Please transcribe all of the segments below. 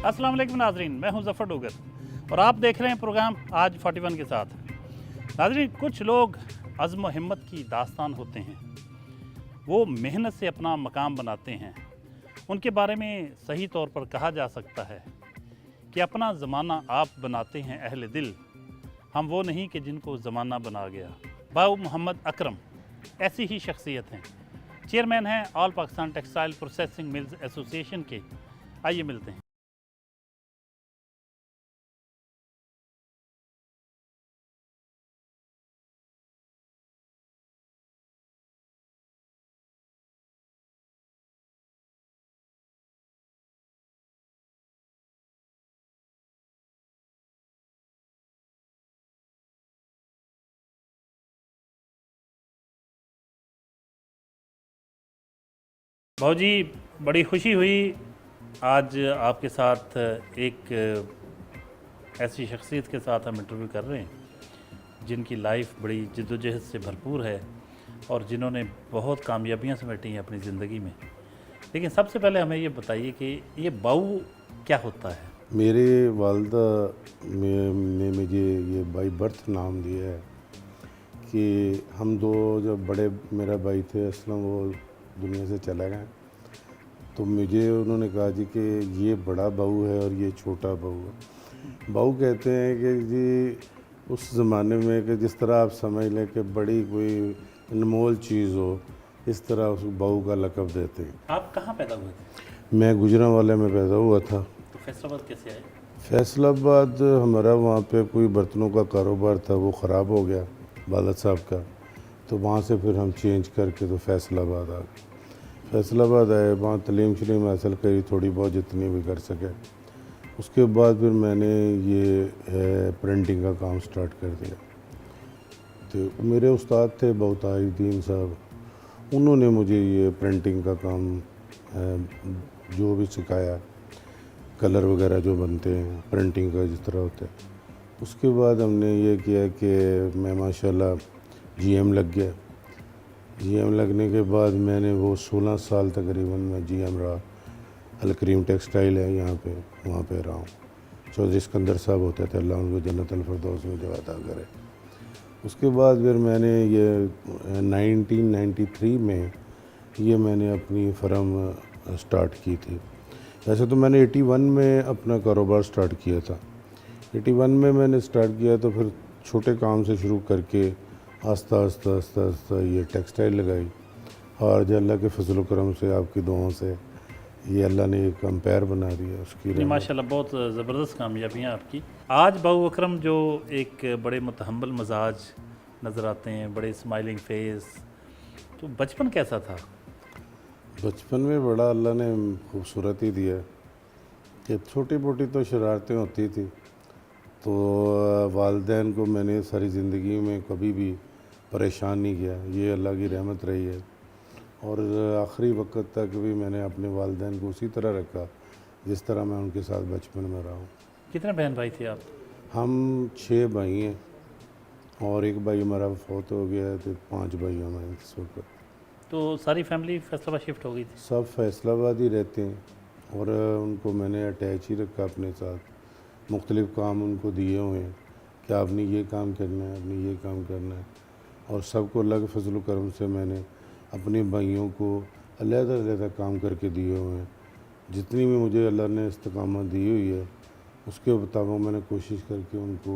अस्सलाम वालेकुम नाजरीन, मैं हूं ज़फ़र डोगर और आप देख रहे हैं प्रोग्राम आज 41 के साथ। नाजरीन, कुछ लोग अज़्म व हिम्मत की दास्तान होते हैं, वो मेहनत से अपना मकाम बनाते हैं। उनके बारे में सही तौर पर कहा जा सकता है कि अपना ज़माना आप बनाते हैं अहले दिल, हम वो नहीं कि जिनको ज़माना बना गया। बाऊ मोहम्मद अकरम ऐसी ही शख्सियत हैं, चेयरमैन हैं all Pakistan textile processing mills association के। आइए मिलते हैं। भाऊजी, बड़ी खुशी हुई आज आपके साथ एक ऐसी शख्सियत के साथ हम इंटरव्यू कर रहे हैं जिनकी लाइफ बड़ी जद्दोजहद से भरपूर है और जिन्होंने बहुत कामयाबियां समेटी हैं अपनी ज़िंदगी में। लेकिन सबसे पहले हमें ये बताइए कि ये बाऊ क्या होता है? मेरे वालदा ने मुझे ये बाई बर्थ नाम दिया है कि हम दो जब बड़े मेरा भाई थे असलम, वो दुनिया से चला गए, तो मुझे उन्होंने कहा जी कि ये बड़ा बहू है और ये छोटा बहू है। बहू कहते हैं कि जी उस ज़माने में कि जिस तरह आप समझ लें कि बड़ी कोई अनमोल चीज़ हो, इस तरह उस बहू का लक़ब देते हैं। आप कहाँ पैदा हुए थे? मैं गुजरांवाले में पैदा हुआ था। तो फैसलाबाद कैसे आए? फैसलाबाद हमारा वहाँ पे कोई बर्तनों का कारोबार था, वो ख़राब हो गया वालद साहब का, तो वहाँ से फिर हम चेंज करके तो फैसलाबाद आ गए। फैसलाबाद आए, वहाँ तलीम शलीम हासिल करी थोड़ी बहुत जितनी भी कर सके। उसके बाद फिर मैंने ये प्रिंटिंग का काम स्टार्ट कर दिया। तो मेरे उस्ताद थे बहुताजुद्दीन साहब, उन्होंने मुझे ये प्रिंटिंग का काम जो भी सिखाया, कलर वगैरह जो बनते हैं प्रिंटिंग का जिस तरह होता है। उसके बाद हमने ये किया कि मैं माशाल्लाह जीएम लग गया। जीएम लगने के बाद मैंने वो 16 साल तकरीबन मैं जीएम रहा। अलकरीम टेक्सटाइल है यहाँ पे, वहाँ पे रहा हूँ। चौधरी सिकंदर साहब होते थे, अल्लाह उनको जन्नत अल फिरदौस में जगह अता करे। उसके बाद फिर मैंने ये 1993 में ये मैंने अपनी फर्म स्टार्ट की थी। वैसे तो मैंने 81 में अपना कारोबार स्टार्ट किया था। 81 में मैंने स्टार्ट किया, तो फिर छोटे काम से शुरू करके आस्ता आस्ता आस्ता आस्ता ये टेक्सटाइल लगाई, और जो अल्लाह के फजल करम से, आपकी दुआओं से, ये अल्लाह ने एक एम्पायर बना दिया उसकी। नहीं, माशाल्लाह बहुत ज़बरदस्त कामयाबियाँ आपकी। आज बाऊ अकरम जो एक बड़े मुतहम्मल मजाज नज़र आते हैं, बड़े स्माइलिंग फेस, तो बचपन कैसा था? बचपन में बड़ा अल्लाह ने खूबसूरत ही दिया कि छोटी मोटी तो शरारतें होती थी, तो वालदैन को मैंने सारी ज़िंदगी में कभी भी परेशान नहीं किया, ये अल्लाह की रहमत रही है। और आखिरी वक्त तक भी मैंने अपने वालदैन को उसी तरह रखा जिस तरह मैं उनके साथ बचपन में रहा हूँ। कितने बहन भाई थे आप? हम 6 भाई हैं और एक भाई हमारा फौत हो गया है, तो 5 भाई हमारे इस वक्त। तो सारी फैमिली फैसलाबाद शिफ्ट हो गई थी? सब फैसलाबाद ही रहते हैं और उनको मैंने अटैच ही रखा अपने साथ। मुख्तलिफ़ काम उनको दिए हुए हैं कि आपने ये काम करना है, आपने ये काम करना है, और सबको अल्लाह के फजल करम से मैंने अपने भाइयों को अलग-अलग काम करके दिए हुए हैं। जितनी भी मुझे अल्लाह ने इस्तकामत दी हुई है, उसके मुताबिक मैंने कोशिश करके उनको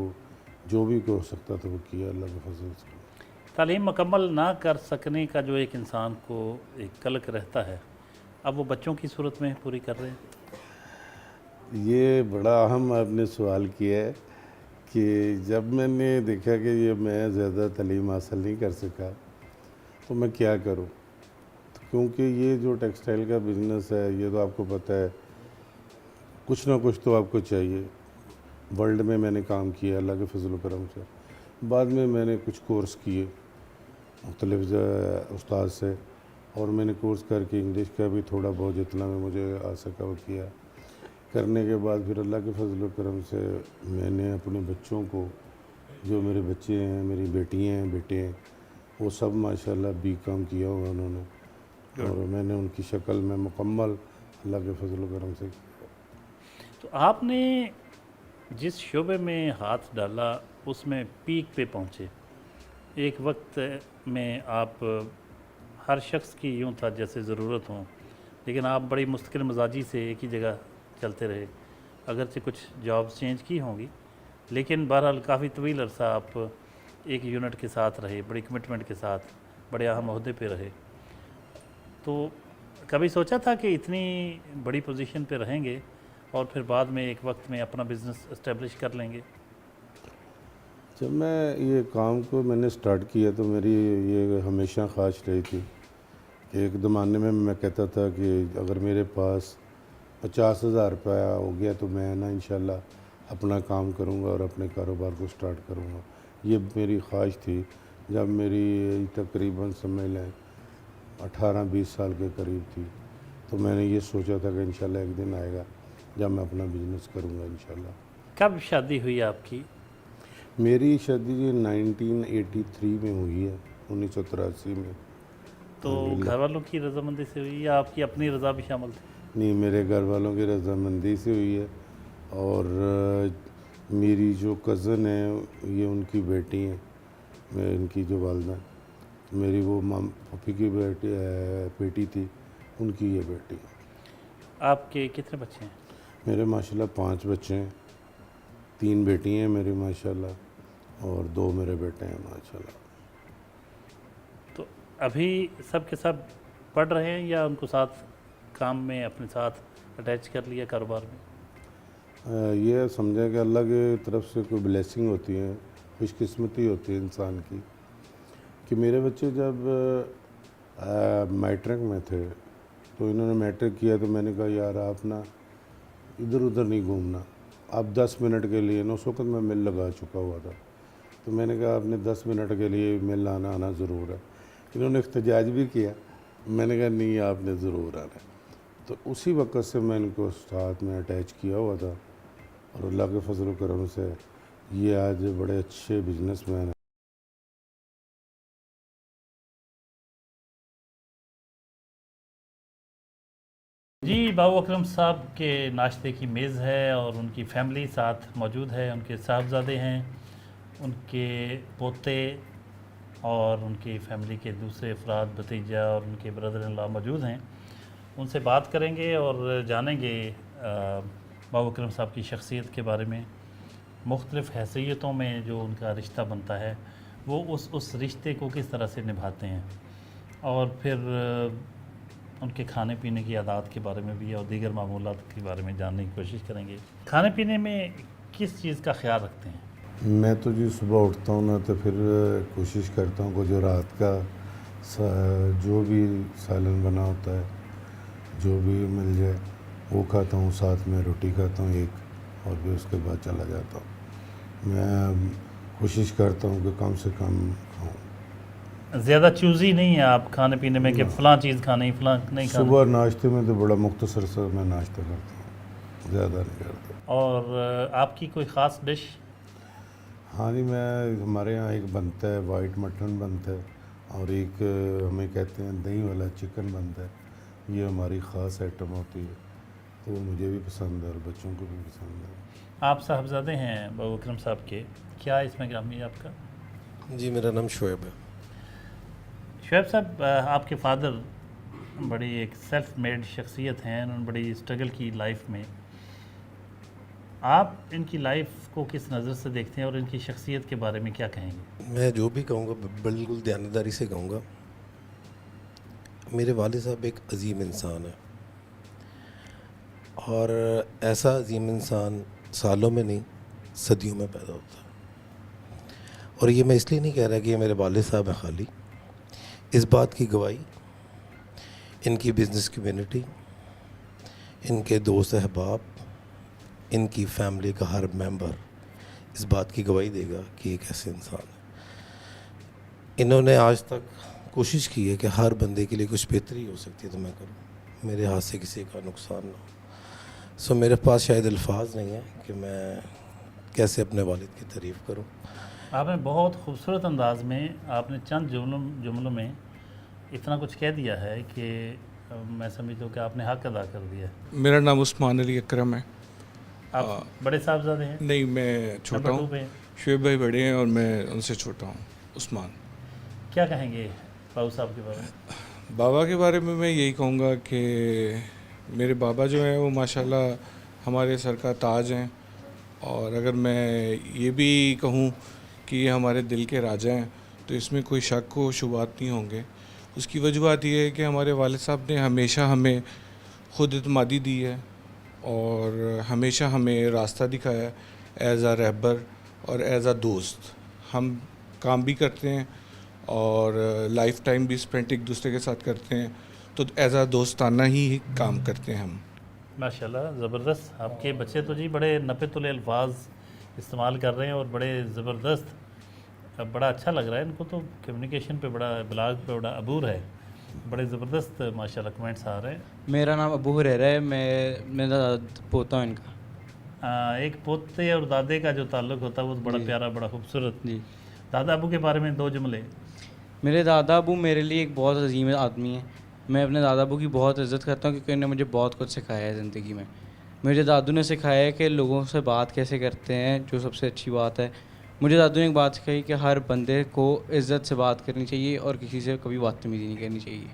जो भी हो सकता था वो किया अल्लाह के फजल से। तालीम मुकम्मल ना कर सकने का जो एक इंसान को एक कलक रहता है, अब वो बच्चों की सूरत में पूरी कर रहे हैं। ये बड़ा अहम आपने सवाल किया है कि जब मैंने देखा कि ये मैं ज़्यादा तालीम हासिल नहीं कर सका तो मैं क्या करूं, तो क्योंकि ये जो टेक्सटाइल का बिज़नेस है, ये तो आपको पता है कुछ ना कुछ तो आपको चाहिए। वर्ल्ड में मैंने काम किया अल्लाह के फजल करम से। बाद में मैंने कुछ कोर्स किए मुख्तलिफ़ उस्ताद से, और मैंने कोर्स करके इंग्लिश का भी थोड़ा बहुत जितना भी मुझे आ सका वो किया। करने के बाद फिर अल्लाह के फजल करम से मैंने अपने बच्चों को, जो मेरे बच्चे हैं, मेरी बेटियां हैं, बेटे हैं, वो सब माशाल्लाह बीकॉम किया हुआ उन्होंने, और मैंने उनकी शक्ल में मुकम्मल अल्लाह के फजल करम से। تو آپ نے جس شعبے میں ہاتھ ڈالا اس میں پیک پہ پہنچے. ایک وقت میں آپ ہر شخص کی یوں تھا جیسے ضرورت ہوں، لیکن آپ بڑی مستقل مزاجی سے ایک ہی جگہ چلتے رہے. اگرچہ کچھ جابس چینج کی ہوں گی، لیکن بہرحال کافی طویل عرصہ آپ ایک یونٹ کے ساتھ رہے، بڑی کمٹمنٹ کے ساتھ بڑے اہم عہدے پہ رہے. تو کبھی سوچا تھا کہ اتنی بڑی پوزیشن پہ رہیں گے اور پھر بعد میں ایک وقت میں اپنا بزنس اسٹیبلش کر لیں گے؟ جب میں یہ کام کو میں نے سٹارٹ کیا تو میری یہ ہمیشہ خواہش رہی تھی کہ ایک زمانے میں کہتا تھا کہ اگر میرے پاس 50,000 روپیہ ہو گیا تو میں نا انشاءاللہ اپنا کام کروں گا اور اپنے کاروبار کو سٹارٹ کروں گا. یہ میری خواہش تھی جب میری تقریباً سمجھ لیں 18-20 سال کے قریب تھی. تو میں نے یہ سوچا تھا کہ انشاءاللہ ایک دن آئے گا جب میں اپنا بزنس کروں گا انشاءاللہ. کب شادی ہوئی آپ کی؟ میری شادی 1983 میں ہوئی ہے، 1983 میں. تو گھر والوں کی رضامندی سے ہوئی یا آپ کی اپنی رضا بھی شامل تھی؟ نہیں، میرے گھر والوں کی رضامندی سے ہوئی ہے. اور میری جو کزن ہے یہ ان کی بیٹی ہیں، ان کی جو والدہ میری وہ پھوپھی کی بیٹی تھی، ان کی یہ بیٹی. آپ کے کتنے بچے ہیں؟ میرے ماشاءاللہ 5 بچے ہیں. 3 بیٹی ہیں میری ماشاءاللہ اور 2 میرے بیٹے ہیں ماشاءاللہ. تو ابھی سب کے سب پڑھ رہے ہیں یا ان کو ساتھ کام میں اپنے ساتھ اٹیچ کر لیا کاروبار میں؟ یہ سمجھیں کہ اللہ کی طرف سے کوئی بلیسنگ ہوتی ہے، خوش قسمتی ہوتی ہے انسان کی کہ میرے بچے جب میٹرک میں تھے تو انہوں نے میٹرک کیا تو میں نے کہا یار آپ نا ادھر ادھر نہیں گھومنا، آپ 10 منٹ کے لیے نا، اس وقت میں مل لگا چکا ہوا تھا. تو میں نے کہا آپ نے 10 منٹ کے لیے مل آنا ضرور ہے. انہوں نے احتجاج بھی کیا، میں نے کہا نہیں آپ نے ضرور آنا ہے. تو اسی وقت سے میں ان کو ساتھ میں اٹیچ کیا ہوا تھا اور اللہ کے فضل و کرم سے یہ آج بڑے اچھے بزنس مین ہیں. جی، بابو اکرم صاحب کے ناشتے کی میز ہے اور ان کی فیملی ساتھ موجود ہے. ان کے صاحبزادے ہیں، ان کے پوتے اور ان کی فیملی کے دوسرے افراد، بھتیجا اور ان کے بردر ان لا موجود ہیں. ان سے بات کریں گے اور جانیں گے بابو اکرم صاحب کی شخصیت کے بارے میں، مختلف حیثیتوں میں جو ان کا رشتہ بنتا ہے وہ اس رشتے کو کس طرح سے نبھاتے ہیں، اور پھر ان کے کھانے پینے کی عادات کے بارے میں بھی اور دیگر معمولات کے بارے میں جاننے کی کوشش کریں گے. کھانے پینے میں کس چیز کا خیال رکھتے ہیں؟ میں تو جی صبح اٹھتا ہوں نا تو پھر کوشش کرتا ہوں کہ جو رات کا جو بھی سالن بنا ہوتا ہے جو بھی مل جائے وہ کھاتا ہوں، ساتھ میں روٹی کھاتا ہوں ایک، اور پھر اس کے بعد چلا جاتا ہوں. میں کوشش کرتا ہوں کہ کم سے کم کھاؤں. زیادہ چوزی نہیں ہے آپ کھانے پینے میں کہ فلاں چیز کھانی فلاں نہیں کھانی؟ صبح ناشتے میں تو بڑا مختصر سا میں ناشتہ کرتا ہوں، زیادہ نہیں کرتا. اور آپ کی کوئی خاص ڈش؟ ہاں جی، ہمارے یہاں ایک بنتا ہے وائٹ مٹن بنتا ہے اور ایک ہمیں کہتے ہیں دہی والا چکن بنتا ہے. یہ ہماری خاص آئٹم ہوتی ہے تو وہ مجھے بھی پسند ہے اور بچوں کو بھی پسند ہے. آپ صاحبزادے ہیں بابو اکرم صاحب کے، کیا اس میں گرامی ہے آپ کا؟ جی میرا نام شعیب ہے. شعیب صاحب، آپ کے فادر بڑی ایک سیلف میڈ شخصیت ہیں، انہوں نے بڑی اسٹرگل کی لائف میں. آپ ان کی لائف کو کس نظر سے دیکھتے ہیں اور ان کی شخصیت کے بارے میں کیا کہیں گے؟ میں جو بھی کہوں گا بالکل دیانتداری سے کہوں گا. میرے والد صاحب ایک عظیم انسان ہے اور ایسا عظیم انسان سالوں میں نہیں صدیوں میں پیدا ہوتا ہے. اور یہ میں اس لیے نہیں کہہ رہا کہ یہ میرے والد صاحب ہیں خالی، اس بات کی گواہی ان کی بزنس کمیونٹی، ان کے دوست احباب، ان کی فیملی کا ہر ممبر اس بات کی گواہی دے گا کہ ایک ایسے انسان ہے. انہوں نے آج تک کوشش کی ہے کہ ہر بندے کے لیے کچھ بہتری ہو سکتی ہے تو میں کروں، میرے ہاتھ سے کسی کا نقصان نہ ہو. میرے پاس شاید الفاظ نہیں ہیں کہ میں کیسے اپنے والد کی تعریف کروں. آپ نے بہت خوبصورت انداز میں آپ نے چند جملوں میں اتنا کچھ کہہ دیا ہے کہ میں سمجھتا ہوں کہ آپ نے حق ادا کر دیا ہے. میرا نام عثمان علی اکرم ہے. आप बड़े साहबजादे हैं? नहीं, मैं छोटा नंबर 2 हूँ। पे हैं। शुएब भाई बड़े हैं और मैं उनसे छोटा हूँ, उस्मान। क्या कहेंगे बाबू साहब के बारे में? बाबा के बारे में मैं यही कहूँगा कि मेरे बाबा जो हैं वो माशाल्लाह हमारे सर का ताज हैं, और अगर मैं ये भी कहूँ कि ये हमारे दिल के राजा हैं तो इसमें कोई शक व शुबात नहीं होंगे। उसकी वजूहत ये है कि हमारे वालिद साहब ने हमेशा हमें खुद इत्मादी दी है और हमेशा हमें रास्ता दिखाया एज़ आ रहबर और एज़ आ दोस्त। हम काम भी करते हैं और लाइफ टाइम भी स्पेंड एक दूसरे के साथ करते हैं, तो एज़ आ दोस्ताना ही काम करते हैं हम। माशाल्लाह ज़बरदस्त। आपके बच्चे तो जी बड़े नपे-तुले अल्फाज इस्तेमाल कर रहे हैं और बड़े ज़बरदस्त। अब बड़ा अच्छा लग रहा है इनको तो, कम्युनिकेशन पे बड़ा, ब्लॉग पे बड़ा अबूर है। बड़े ज़बरदस्त माशाल्लाह कमेंट्स आ रहे हैं। मेरा नाम अबू हुरैरा है, मेरा पोता हूँ इनका। एक पोते और दादे का जो ताल्लुक़ होता है वो तो बड़ा प्यारा, बड़ा खूबसूरत। जी, दादा अबू के बारे में 2 जुमले। मेरे दादा अबू मेरे लिए एक बहुत अजीम आदमी है। मैं अपने दादा अबू की बहुत इज़्ज़त करता हूँ क्योंकि उन्होंने मुझे बहुत कुछ सिखाया है ज़िंदगी में। मेरे दादू ने सिखाया है कि लोगों से बात कैसे करते हैं, जो सबसे अच्छी बात है। मुझे दादू ने एक बात सिखाई कि हर बंदे को इज़्ज़त से बात करनी चाहिए और किसी से कभी बदतमीज़ी नहीं करनी चाहिए,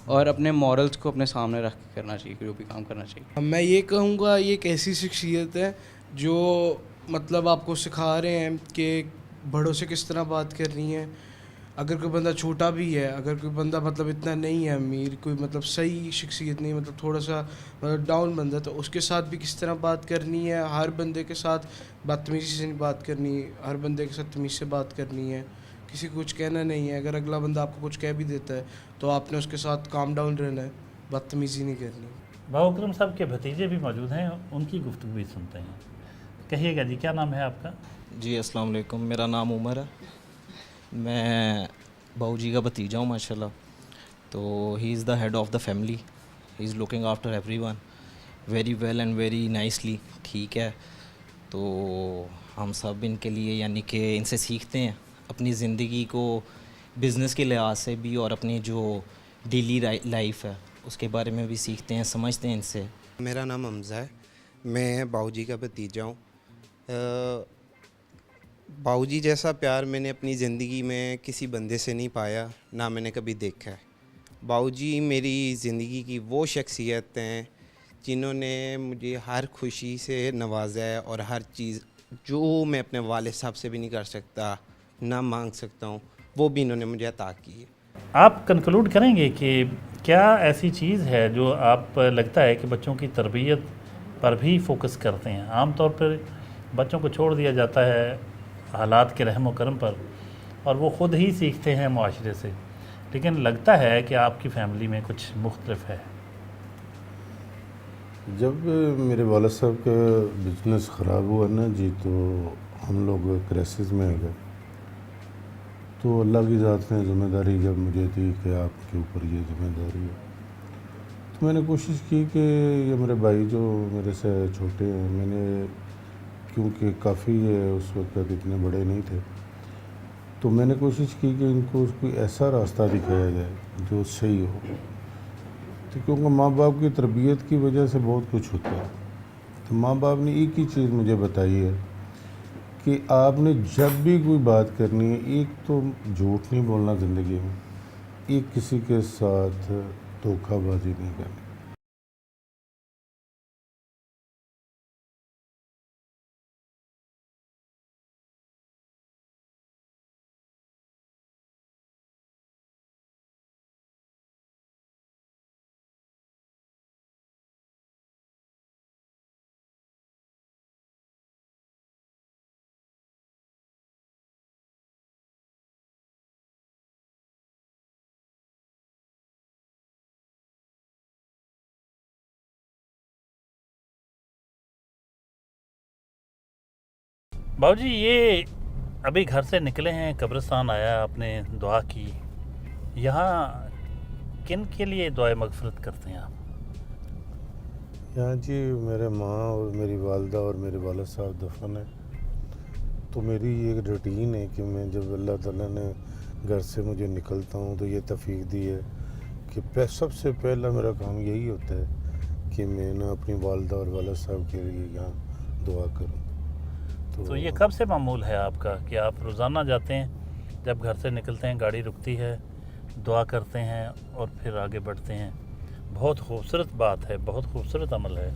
और अपने मॉरल्स को अपने सामने रख के करना चाहिए, जो भी काम करना चाहिए। मैं ये कहूँगा ये एक ऐसी शख्सियत है जो मतलब आपको सिखा रहे हैं कि बड़ों से किस तरह बात करनी है। अगर कोई बंदा छोटा भी है, अगर कोई बंदा मतलब इतना नहीं है अमीर, कोई मतलब सही शख्सियत नहीं, मतलब थोड़ा सा मतलब डाउन बंदा, तो उसके साथ भी किस तरह बात करनी है। हर बंदे के साथ बदतमीज़ी से नहीं बात करनी, हर बंदे के साथ तमीज़ से बात करनी है। किसी को कुछ कहना नहीं है। अगर अगला बंदा आपको कुछ कह भी देता है तो आपने उसके साथ काम डाउन रहना है, बदतमीज़ी नहीं करनी। बाबू अकरम साहब के भतीजे भी मौजूद हैं, उनकी गुफ्तगू भी सुनते हैं। कहिएगा जी, क्या नाम है आपका? जी अस्सलाम वालेकुम, मेरा नाम उमर है। मैं बाऊ जी का भतीजा हूँ माशाल्लाह। तो he is the head of the family, he is looking after everyone very well and very nicely. ठीक है, तो हम सब इनके लिए यानी कि इनसे सीखते हैं अपनी ज़िंदगी को बिज़नेस के लिहाज से भी, और अपनी जो डेली लाइफ है उसके बारे में भी सीखते हैं, समझते हैं इनसे। मेरा नाम हमज़ा है, मैं बाऊजी का भतीजा हूँ। बाऊजी जैसा प्यार मैंने अपनी ज़िंदगी में किसी बंदे से नहीं पाया, ना मैंने कभी देखा है। बाऊजी मेरी ज़िंदगी की वो शख्सियत हैं जिन्होंने मुझे हर खुशी से नवाजा है, और हर चीज़ जो मैं अपने वालिद साहब से भी नहीं कर सकता, ना मांग सकता हूँ, वो भी इन्होंने मुझे अता की है। आप कंक्लूड करेंगे कि क्या ऐसी चीज़ है जो आप लगता है कि बच्चों की तरबियत पर भी फोकस करते हैं? आम तौर पर बच्चों को छोड़ दिया जाता है हालात के रहम व करम पर, और वो ख़ुद ही सीखते हैं मुआशरे से, लेकिन लगता है कि आपकी फ़ैमिली में कुछ मुख्तलिफ है। जब मेरे वालिद साहब का बिज़नेस ख़राब हुआ ना जी, तो हम लोग क्राइसिस में आ गए। तो अल्लाह की ज़ात ने ज़िम्मेदारी जब मुझे दी कि आपके ऊपर ये ज़िम्मेदारी है, तो मैंने कोशिश की कि ये मेरे भाई जो मेरे से छोटे हैं, मैंने क्योंकि काफ़ी उस वक्त इतने बड़े नहीं थे, तो मैंने कोशिश की कि इनको कोई ऐसा रास्ता दिखाया जाए जो सही हो। तो क्योंकि माँ बाप की तरबियत की वजह से बहुत कुछ होता है। तो माँ बाप ने एक ही चीज़ मुझे बताई है कि आपने जब भी कोई बात करनी है, एक तो झूठ नहीं बोलना ज़िंदगी में, एक किसी के साथ धोखाबाजी नहीं करनी। बाबू जी, ये अभी घर से निकले हैं, कब्रिस्तान आया, आपने दुआ की, यहाँ किन के लिए दुआ मगफरत करते हैं आप? यहाँ जी मेरे माँ और मेरी वालदा और मेरे वालिद साहब दफन है। तो मेरी ये रूटीन है कि मैं जब अल्लाह ताला ने घर से मुझे निकलता हूँ तो ये तौफीक दी है कि सबसे पहला मेरा काम यही होता है कि मैं ना अपनी वालदा और वालिद साहब के लिए यहाँ دعا کروں. تو یہ کب سے معمول ہے آپ کا کہ آپ روزانہ جاتے ہیں، جب گھر سے نکلتے ہیں گاڑی رکتی ہے، دعا کرتے ہیں اور پھر آگے بڑھتے ہیں؟ بہت خوبصورت بات ہے، بہت خوبصورت عمل ہے.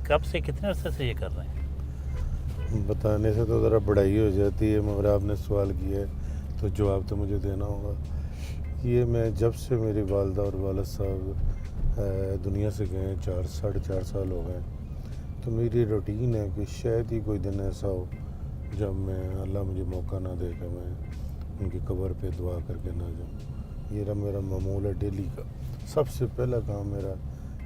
کب سے، کتنے عرصے سے یہ کر رہے ہیں؟ بتانے سے تو ذرا بڑائی ہو جاتی ہے، مگر آپ نے سوال کیا ہے تو جواب تو مجھے دینا ہوگا. یہ میں جب سے میری والدہ اور والد صاحب دنیا سے گئے 4 سال ہو گئے، تو میری روٹین ہے کہ شاید ہی کوئی دن ایسا ہو جب میں اللہ مجھے موقع نہ دے کہ میں ان کی قبر پہ دعا کر کے نہ جاؤں. یہ میرا معمول ہے ڈیلی کا. سب سے پہلا کام میرا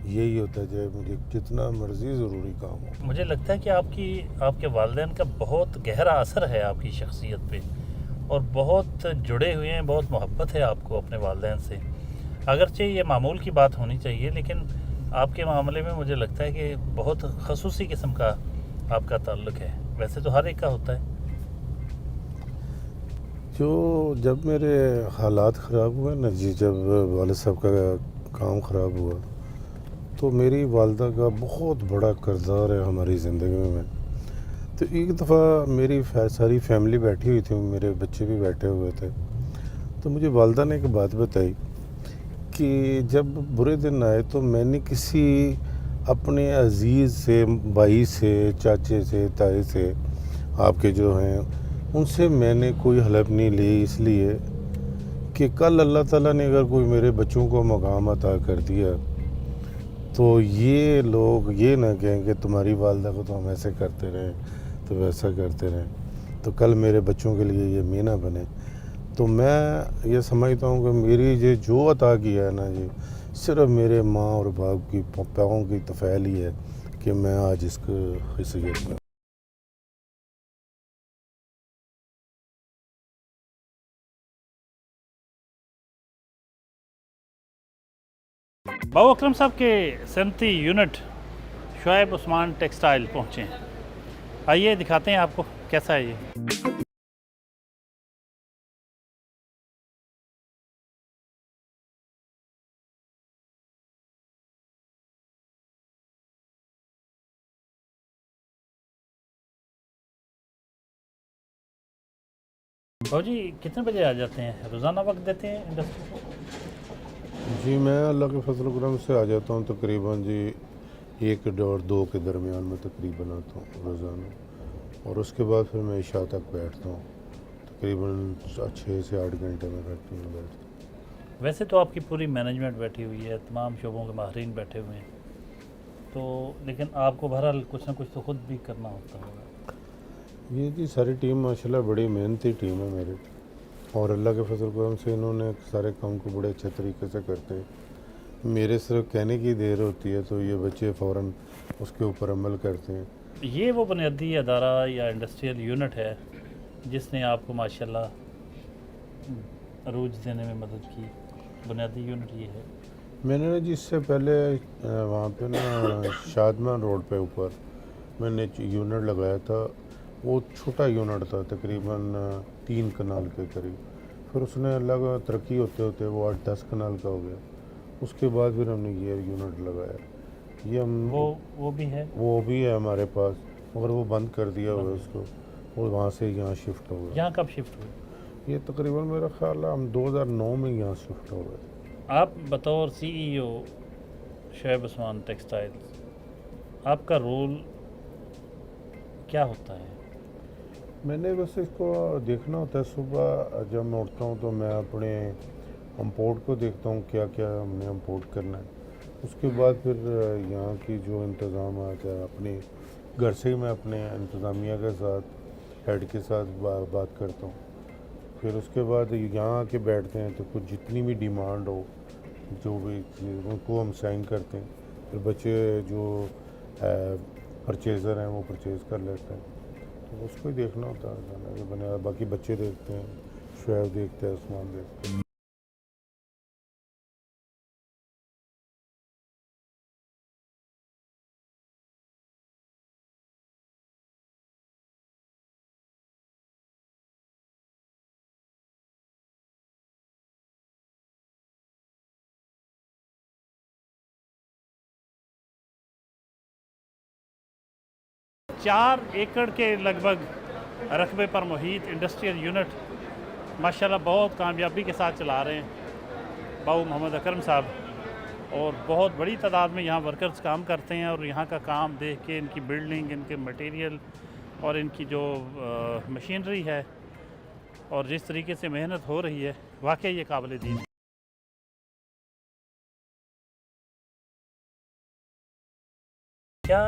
یہی ہوتا ہے، چاہے مجھے جتنا مرضی ضروری کام ہو. مجھے لگتا ہے کہ آپ کے والدین کا بہت گہرا اثر ہے آپ کی شخصیت پہ، اور بہت جڑے ہوئے ہیں، بہت محبت ہے آپ کو اپنے والدین سے. اگرچہ یہ معمول کی بات ہونی چاہیے، لیکن آپ کے معاملے میں مجھے لگتا ہے کہ بہت خصوصی قسم کا آپ کا تعلق ہے. ویسے تو ہر ایک کا ہوتا ہے. جب میرے حالات خراب ہوئے نا جی، جب والد صاحب کا کام خراب ہوا، تو میری والدہ کا بہت بڑا کردار ہے ہماری زندگی میں. تو ایک دفعہ میری ساری فیملی بیٹھی ہوئی تھی، میرے بچے بھی بیٹھے ہوئے تھے، تو مجھے والدہ نے ایک بات بتائی کہ جب برے دن آئے تو میں نے کسی اپنے عزیز سے، بھائی سے، چاچے سے، تائی سے، آپ کے جو ہیں ان سے میں نے کوئی ہیلپ نہیں لی، اس لیے کہ کل اللہ تعالیٰ نے اگر کوئی میرے بچوں کو مقام عطا کر دیا تو یہ لوگ یہ نہ کہیں کہ تمہاری والدہ کو تو ہم ایسے کرتے رہیں تو ویسا کرتے رہیں، تو کل میرے بچوں کے لیے یہ مینہ بنے. تو میں یہ سمجھتا ہوں کہ میری یہ جو عطا کیا ہے نا جی، صرف میرے ماں اور باپ کی پاؤں کی تفعیل ہی ہے کہ میں آج اس کو حیثیت میں. باو اکرم صاحب کے صنعتی یونٹ شعیب عثمان ٹیکسٹائل پہنچے ہیں. آئیے دکھاتے ہیں آپ کو کیسا ہے یہ. باو جی کتنے بجے آ جاتے ہیں؟ روزانہ وقت دیتے ہیں انڈسٹری کو؟ جی میں اللہ کے فضل و کرم سے آ جاتا ہوں تقریباً جی 1 اور 2 کے درمیان میں تقریباً آتا ہوں روزانہ، اور اس کے بعد پھر میں عشاء تک بیٹھتا ہوں. تقریباً 6 سے 8 گھنٹے میں فیکٹری میں بیٹھتا ہوں. ویسے تو آپ کی پوری مینجمنٹ بیٹھی ہوئی ہے، تمام شعبوں کے ماہرین بیٹھے ہوئے ہیں، تو لیکن آپ کو بہرحال کچھ نہ کچھ تو خود بھی کرنا ہوتا ہوگا. یہ جی ساری ٹیم ماشاءاللہ بڑی محنتی ٹیم ہے میری، اور اللہ کے فضل و کرم سے انہوں نے سارے کام کو بڑے اچھے طریقے سے کرتے ہیں. میرے صرف کہنے کی دیر ہوتی ہے تو یہ بچے فوراً اس کے اوپر عمل کرتے ہیں. یہ وہ بنیادی ادارہ یا انڈسٹریل یونٹ ہے جس نے آپ کو ماشاءاللہ عروج دینے میں مدد کی. بنیادی یونٹ یہ ہے. میں نے جی اس سے پہلے وہاں پہ نا شادمان روڈ پہ اوپر میں نے یونٹ لگایا تھا. وہ چھوٹا یونٹ تھا، تقریباً 3 کنال کے قریب. پھر اس نے اللہ کا ترقی ہوتے ہوتے وہ 8-10 کنال کا ہو گیا. اس کے بعد پھر ہم نے یہ یونٹ لگایا. یہ ہم وہ بھی ہے، وہ بھی ہے ہمارے پاس، مگر وہ بند کر دیا ہوا ہے اس کو، وہ وہاں سے یہاں شفٹ ہو گیا. یہاں کب شفٹ ہوئے؟ یہ تقریباً میرا خیال ہے ہم 2009 میں یہاں شفٹ ہو گئے. آپ بطور سی ای او شعیب عثمان ٹیکسٹائل، آپ کا رول کیا ہوتا ہے؟ میں نے بس اس کو دیکھنا ہوتا ہے. صبح جب میں اٹھتا ہوں تو میں اپنے امپورٹ کو دیکھتا ہوں کیا کیا ہم نے امپورٹ کرنا ہے. اس کے بعد پھر یہاں کی جو انتظامات ہے اپنے گھر سے ہی میں اپنے انتظامیہ کے ساتھ، ہیڈ کے ساتھ بات کرتا ہوں. پھر اس کے بعد یہاں آ کے بیٹھتے ہیں تو کچھ جتنی بھی ڈیمانڈ ہو، جو بھی چیز ان کو ہم سائن کرتے ہیں. پھر بچے جو پرچیزر ہیں وہ پرچیز کر لیتے ہیں. تو اس کو ہی دیکھنا ہوتا ہے، یہ بنے باقی بچے دیکھتے ہیں، شعیب دیکھتے ہیں، عثمان دیکھتے ہیں. 4 एकड़ के लगभग रकबे पर मुहित इंडस्ट्रियल यूनिट माशाल्लाह बहुत कामयाबी के साथ चला रहे हैं बाबू मोहम्मद अकरम साहब, और बहुत बड़ी तादाद में यहाँ वर्कर्स काम करते हैं। और यहाँ का काम देख के, इनकी बिल्डिंग, इनके मटेरियल और इनकी जो मशीनरी है और जिस तरीके से मेहनत हो रही है, वाकई ये काबिल दीन है। क्या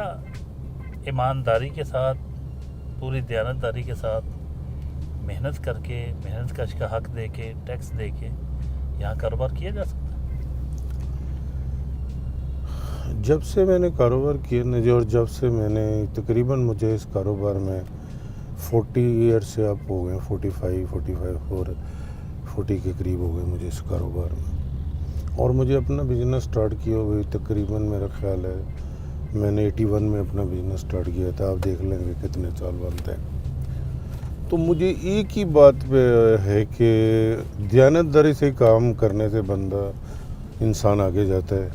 ईमानदारी के साथ, पूरी दयानतदारी के साथ मेहनत करके, मेहनत कश का हक दे के, टैक्स दे के यहाँ कारोबार किया जा सकता है? जब से मैंने कारोबार किया ना जी, और जब से मैंने तकरीबन मुझे इस कारोबार में 40 ईयर से अप हो गए, 45 और 40 के करीब हो गए मुझे इस कारोबार में। और मुझे अपना बिज़नेस स्टार्ट किया हुए तकरीबन मेरा ख्याल है मैंने 81 में अपना बिज़नेस स्टार्ट किया था। आप देख लेंगे कितने साल बनते हैं। तो मुझे एक ही बात पे है कि दयानतदारी से काम करने से बंदा, इंसान आगे जाता है,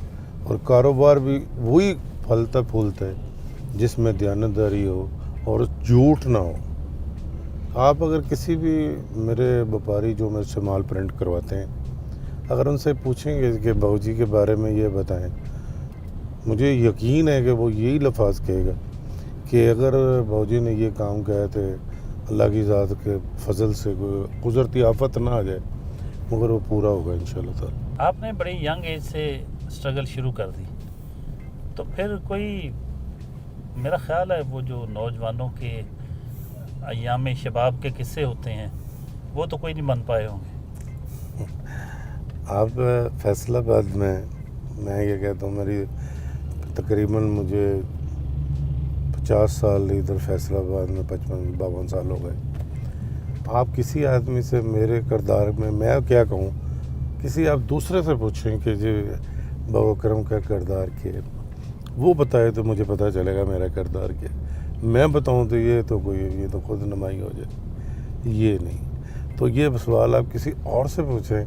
और कारोबार भी वही फलता फूलता है जिसमें दयानतदारी हो और झूठ ना हो। आप अगर किसी भी मेरे व्यापारी जो मेरे से माल प्रिंट करवाते हैं, अगर उनसे पूछेंगे कि बाबूजी के बारे में ये बताएं, मुझे यकीन है कि वो यही लफ्ज़ कहेगा कि अगर बाबूजी ने ये काम किया तो अल्लाह की ज़ात के फजल से कोई गुज़रती आफत ना आ जाए, मगर वो पूरा होगा इंशाल्लाह ताला। आपने बड़ी यंग एज से स्ट्रगल शुरू कर दी, तो फिर कोई, मेरा ख्याल है वो जो नौजवानों के अय्याम शबाब के किस्से होते हैं वो तो कोई नहीं बन पाए होंगे। आप फैसलाबाद में, मैं ये कहता हूँ, मेरी तकरीबन मुझे 50 साल इधर फैसलाबाद में 55-52 साल हो गए। आप किसी आदमी से मेरे किरदार में मैं क्या कहूँ, किसी आप दूसरे से पूछें कि जी बाबा अकरम का किरदार क्या, वो बताए तो मुझे पता चलेगा मेरा किरदार क्या। मैं बताऊँ तो ये तो खुद नुमाई हो जाए, ये नहीं। तो ये सवाल आप किसी और से पूछें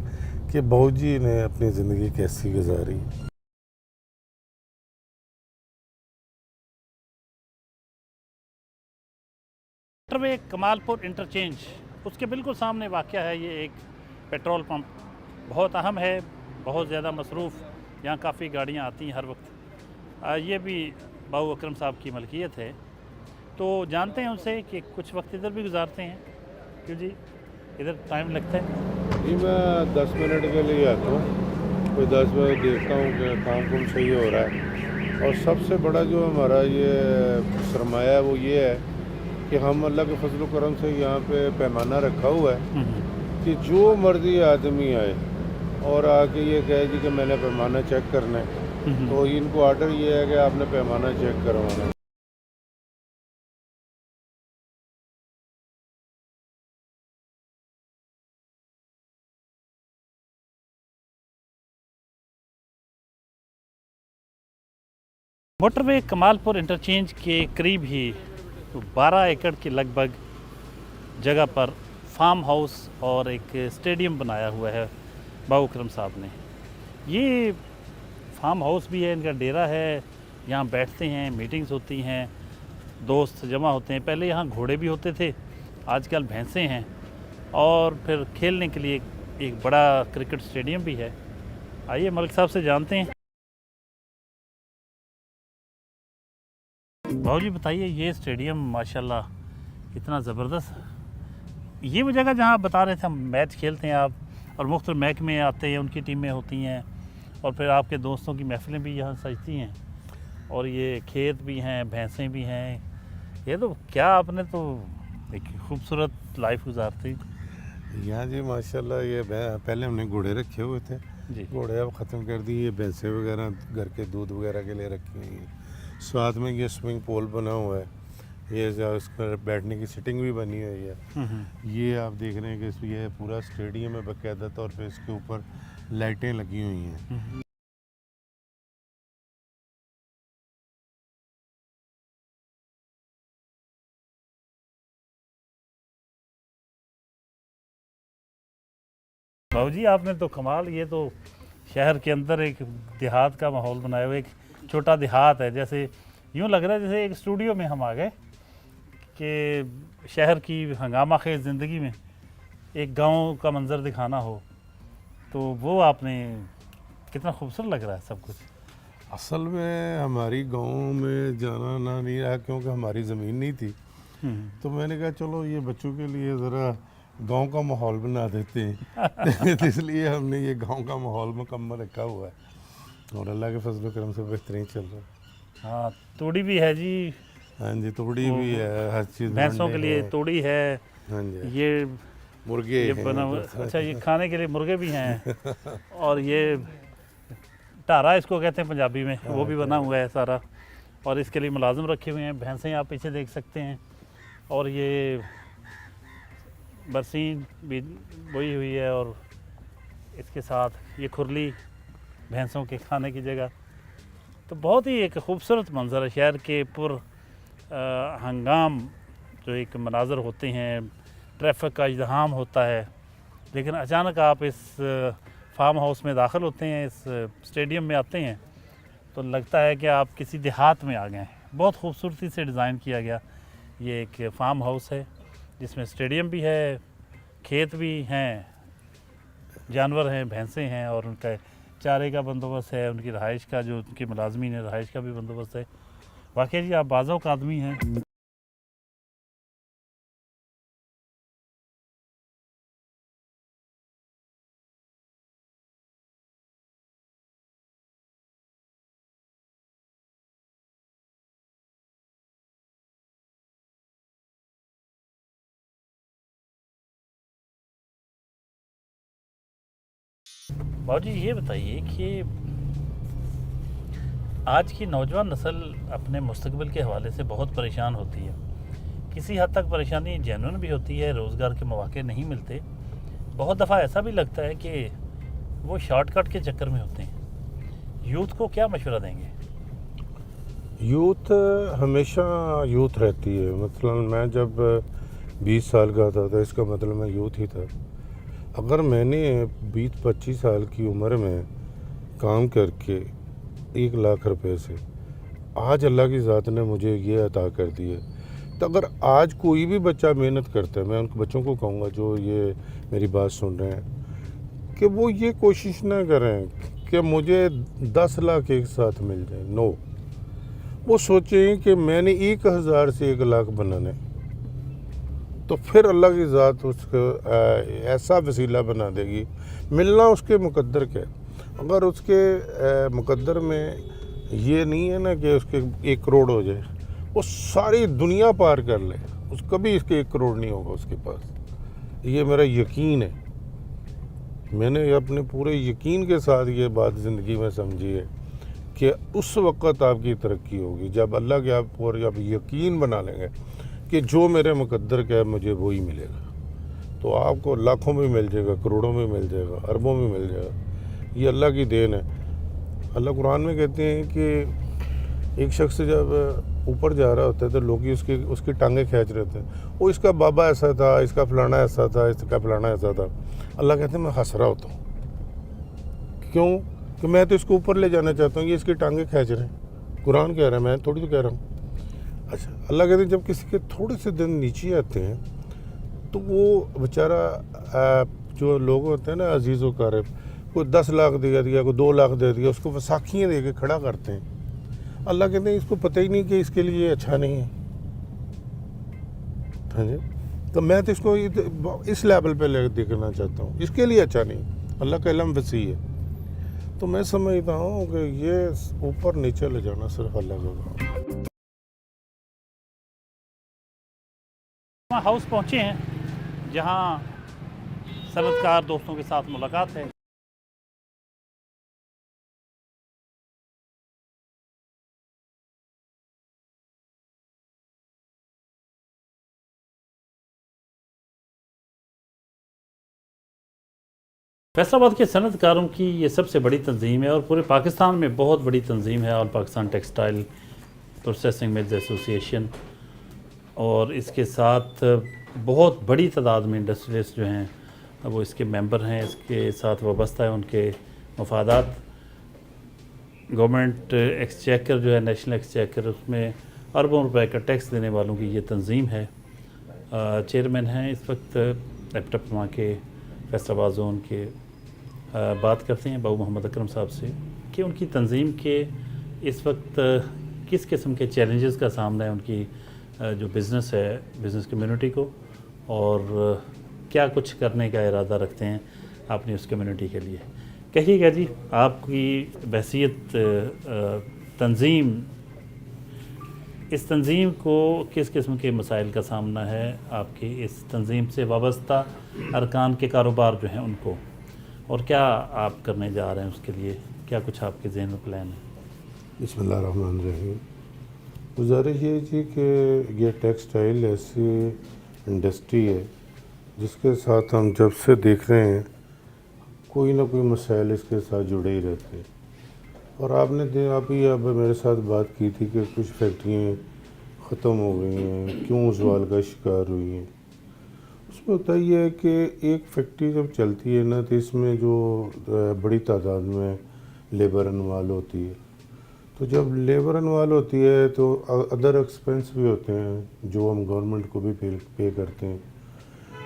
कि बाबूजी ने अपनी ज़िंदगी कैसी गुजारी। मोटरवे कमालपुर इंटरचेंज, उसके बिल्कुल सामने वाक़या है ये एक पेट्रोल पंप। बहुत अहम है, बहुत ज़्यादा मसरूफ़, यहाँ काफ़ी गाड़ियाँ आती हैं हर वक्त। ये भी बाबू अकरम साहब की मलकियत है, तो जानते हैं उनसे कि कुछ वक्त इधर भी गुजारते हैं। क्यों जी, इधर टाइम लगता है? जी मैं 10 मिनट के लिए आता हूँ, कोई 10 बजे देखता हूँ कि काम सही हो रहा है। और सबसे बड़ा जो हमारा ये सरमाया है वो ये है कि हम अल्लाह के फजल व करम से यहाँ पे पैमाना रखा हुआ है कि जो मर्जी आदमी आए और आके ये कहे जी कि मैंने पैमाना चेक करना है, तो इनको ऑर्डर ये है कि आपने पैमाना चेक करवाना है। मोटरवे कमालपुर इंटरचेंज के करीब ही 12 एकड़ के लगभग जगह पर फार्म हाउस और एक स्टेडियम बनाया हुआ है बाबू अकरम साहब ने। ये फार्म हाउस भी है, इनका डेरा है, यहाँ बैठते हैं, मीटिंग्स होती हैं, दोस्त जमा होते हैं। पहले यहाँ घोड़े भी होते थे, आजकल भैंसें हैं, और फिर खेलने के लिए एक बड़ा क्रिकेट स्टेडियम भी है। आइए मलिक साहब से जानते हैं। बाबू जी बताइए, ये स्टेडियम माशाल्लाह कितना ज़बरदस्त, ये वो जगह जहाँ आप बता रहे थे हम मैच खेलते हैं आप, और मुख्तलिफ महकमे आते हैं, उनकी टीमें होती हैं, और फिर आपके दोस्तों की महफिलें भी यहाँ सजती हैं, और ये खेत भी हैं, भैंसें भी हैं। ये तो क्या आपने तो एक खूबसूरत लाइफ गुजारती। यहाँ जी माशाल्लाह ये पहले हमने घोड़े रखे हुए थे जी, घोड़े अब ख़त्म कर दिए, ये भैंसें वगैरह घर के दूध वगैरह के लिए रखी हुई हैं। साथ में ये स्विमिंग पूल बना हुआ है, ये इसका बैठने की सिटिंग भी बनी हुई है। ये आप देख रहे हैं कि ये पूरा स्टेडियम है, बाकायदा तौर पे इसके ऊपर लाइटें लगी हुई हैं। बाबू जी आपने तो कमाल, ये तो शहर के अंदर एक देहात का माहौल बनाया हुआ, एक छोटा देहात है, जैसे यूँ लग रहा है जैसे एक स्टूडियो में हम आ गए। کہ شہر کی ہنگامہ خیز زندگی میں ایک گاؤں کا منظر دکھانا ہو تو وہ آپ نے کتنا خوبصورت لگ رہا ہے سب کچھ. اصل میں ہماری گاؤں میں جانا نہ نہیں رہا کیونکہ ہماری زمین نہیں تھی. تو میں نے کہا چلو یہ بچوں کے لیے ذرا گاؤں کا ماحول بنا دیتے ہیں اس لیے ہم نے یہ گاؤں کا ماحول مکمل رکھا ہوا ہے اور اللہ کے فضل و کرم سے بہترین چل رہا ہے. ہاں توڑی بھی ہے جی. ہاں جی توڑی بھی ہے, ہر چیز بھینسوں کے لیے توڑی ہے. ہاں جی یہ مرغے یہ بنا اچھا یہ کھانے کے لیے مرغے بھی ہیں اور یہ ٹارا اس کو کہتے ہیں پنجابی میں, وہ بھی بنا ہوا ہے سارا. اور اس کے لیے ملازم رکھے ہوئے ہیں. بھینسیں آپ پیچھے دیکھ سکتے ہیں اور یہ برسین بھی بوئی ہوئی ہے اور اس کے ساتھ یہ کھرلی بھینسوں کے کھانے کی جگہ. تو بہت ہی ایک خوبصورت منظر ہے شہر کے پر ہنگام جو ایک مناظر ہوتے ہیں, ٹریفک کا ازدحام ہوتا ہے, لیکن اچانک آپ اس فارم ہاؤس میں داخل ہوتے ہیں, اس اسٹیڈیم میں آتے ہیں تو لگتا ہے کہ آپ کسی دیہات میں آ گئے ہیں. بہت خوبصورتی سے ڈیزائن کیا گیا یہ ایک فارم ہاؤس ہے جس میں اسٹیڈیم بھی ہے, کھیت بھی ہیں, جانور ہیں, بھینسیں ہیں اور ان کا چارے کا بندوبست ہے, ان کی رہائش کا جو ان کے ملازمین ہیں رہائش کا بھی بندوبست ہے. واقعی جی آپ بازوق آدمی ہیں. باؤ جی یہ بتائیے کہ آج کی نوجوان نسل اپنے مستقبل کے حوالے سے بہت پریشان ہوتی ہے. کسی حد تک پریشانی جینون بھی ہوتی ہے, روزگار کے مواقع نہیں ملتے. بہت دفعہ ایسا بھی لگتا ہے کہ وہ شارٹ کٹ کے چکر میں ہوتے ہیں. یوتھ کو کیا مشورہ دیں گے؟ یوتھ ہمیشہ یوتھ رہتی ہے. مثلا میں جب 20 سال کا تھا اس کا مطلب میں یوتھ ہی تھا. اگر میں نے 20-25 سال کی عمر میں کام کر کے 1 لاکھ روپے سے آج اللہ کی ذات نے مجھے یہ عطا کر دی ہے, تو اگر آج کوئی بھی بچہ محنت کرتا ہے, میں ان بچوں کو کہوں گا جو یہ میری بات سن رہے ہیں کہ وہ یہ کوشش نہ کریں کہ مجھے 10 لاکھ ایک ساتھ مل جائیں. نو, وہ سوچیں کہ میں نے 1000 سے 1 لاکھ بنانے, تو پھر اللہ کی ذات اس کو ایسا وسیلہ بنا دے گی. ملنا اس کے مقدر کے, اگر اس کے مقدر میں یہ نہیں ہے نا کہ اس کے 1 کروڑ ہو جائے, وہ ساری دنیا پار کر لے, اس کبھی اس کے 1 کروڑ نہیں ہوگا اس کے پاس. یہ میرا یقین ہے. میں نے اپنے پورے یقین کے ساتھ یہ بات زندگی میں سمجھی ہے کہ اس وقت آپ کی ترقی ہوگی جب اللہ کے آپ اور آپ یقین بنا لیں گے کہ جو میرے مقدر کا ہے مجھے وہی ملے گا. تو آپ کو لاکھوں میں مل جائے گا, کروڑوں میں مل جائے گا, اربوں میں مل جائے گا. یہ اللہ کی دین ہے. اللہ قرآن میں کہتے ہیں کہ ایک شخص جب اوپر جا رہا ہوتا ہے تو لوگ اس کی ٹانگیں کھینچ رہے تھے, وہ اس کا بابا ایسا تھا, اس کا فلانا ایسا تھا, اس کا فلانا ایسا تھا. اللہ کہتے ہیں میں ہنس رہا ہوتا ہوں. کیوں؟ کہ میں تو اس کو اوپر لے جانا چاہتا ہوں, یہ اس کی ٹانگیں کھینچ رہے ہیں. قرآن کہہ رہا ہے, میں تھوڑی تو کہہ رہا ہوں. اچھا, اللہ کہتے ہیں جب کسی کے تھوڑے سے دن نیچے آتے ہیں تو وہ بیچارہ جو لوگ ہوتے ہیں نا عزیز و قارب, کوئی 10 لاکھ دے دیا, کوئی 2 لاکھ دے دیا, اس کو وساکھیاں دے کے کھڑا کرتے ہیں. اللہ کہتے ہیں اس کو پتہ ہی نہیں کہ اس کے لیے اچھا نہیں ہے. ہاں جی, تو میں تو اس کو اس لیول پہ لے دیکھنا چاہتا ہوں, اس کے لیے اچھا نہیں. اللہ کا علم وسیع ہے. تو میں سمجھتا ہوں کہ یہ اوپر نیچے لے جانا صرف اللہ کا کام. ہاؤس پہنچے ہیں جہاں صنعت کار دوستوں کے ساتھ ملاقات ہے. فیصل آباد کے صنعت کاروں کی یہ سب سے بڑی تنظیم ہے اور پورے پاکستان میں بہت بڑی تنظیم ہے, آل پاکستان ٹیکسٹائل پروسیسنگ ملز ایسوسی ایشن. اور اس کے ساتھ بہت بڑی تعداد میں انڈسٹریز جو ہیں وہ اس کے ممبر ہیں, اس کے ساتھ وابستہ ہیں. ان کے مفادات گورنمنٹ ایکسچیکر جو ہے نیشنل ایکسچیکر, اس میں اربوں روپے کا ٹیکس دینے والوں کی یہ تنظیم ہے. چیئرمین ہیں اس وقت ایپٹما کے فیصل آباد زون کے. بات کرتے ہیں باؤ محمد اکرم صاحب سے کہ ان کی تنظیم کے اس وقت کس قسم کے چیلنجز کا سامنا ہے ان کی جو بزنس ہے, بزنس کمیونٹی کو, اور کیا کچھ کرنے کا ارادہ رکھتے ہیں اپنی اس کمیونٹی کے لیے. کہیے گا جی, آپ کی بحیثیت تنظیم, اس تنظیم کو کس قسم کے مسائل کا سامنا ہے, آپ کی اس تنظیم سے وابستہ ارکان کے کاروبار جو ہیں ان کو, اور کیا آپ کرنے جا رہے ہیں اس کے لیے, کیا کچھ آپ کے ذہن میں پلان ہے؟ بسم اللہ الرحمن الرحیم. گزارش یہ جی کہ یہ ٹیکسٹائل ایسی انڈسٹری ہے جس کے ساتھ ہم جب سے دیکھ رہے ہیں کوئی نہ کوئی مسائل اس کے ساتھ جڑے ہی رہتے ہیں. اور آپ نے اب میرے ساتھ بات کی تھی کہ کچھ فیکٹریاں ختم ہو گئی ہیں, کیوں زوال کا شکار ہوئی ہیں. اس میں ہوتا یہ ہے کہ ایک فیکٹری جب چلتی ہے نا تو اس میں جو بڑی تعداد میں لیبر انوالو ہوتی ہے, تو جب لیبر انوالو ہوتی ہے تو ادر ایکسپینس بھی ہوتے ہیں جو ہم گورنمنٹ کو بھی پے کرتے ہیں.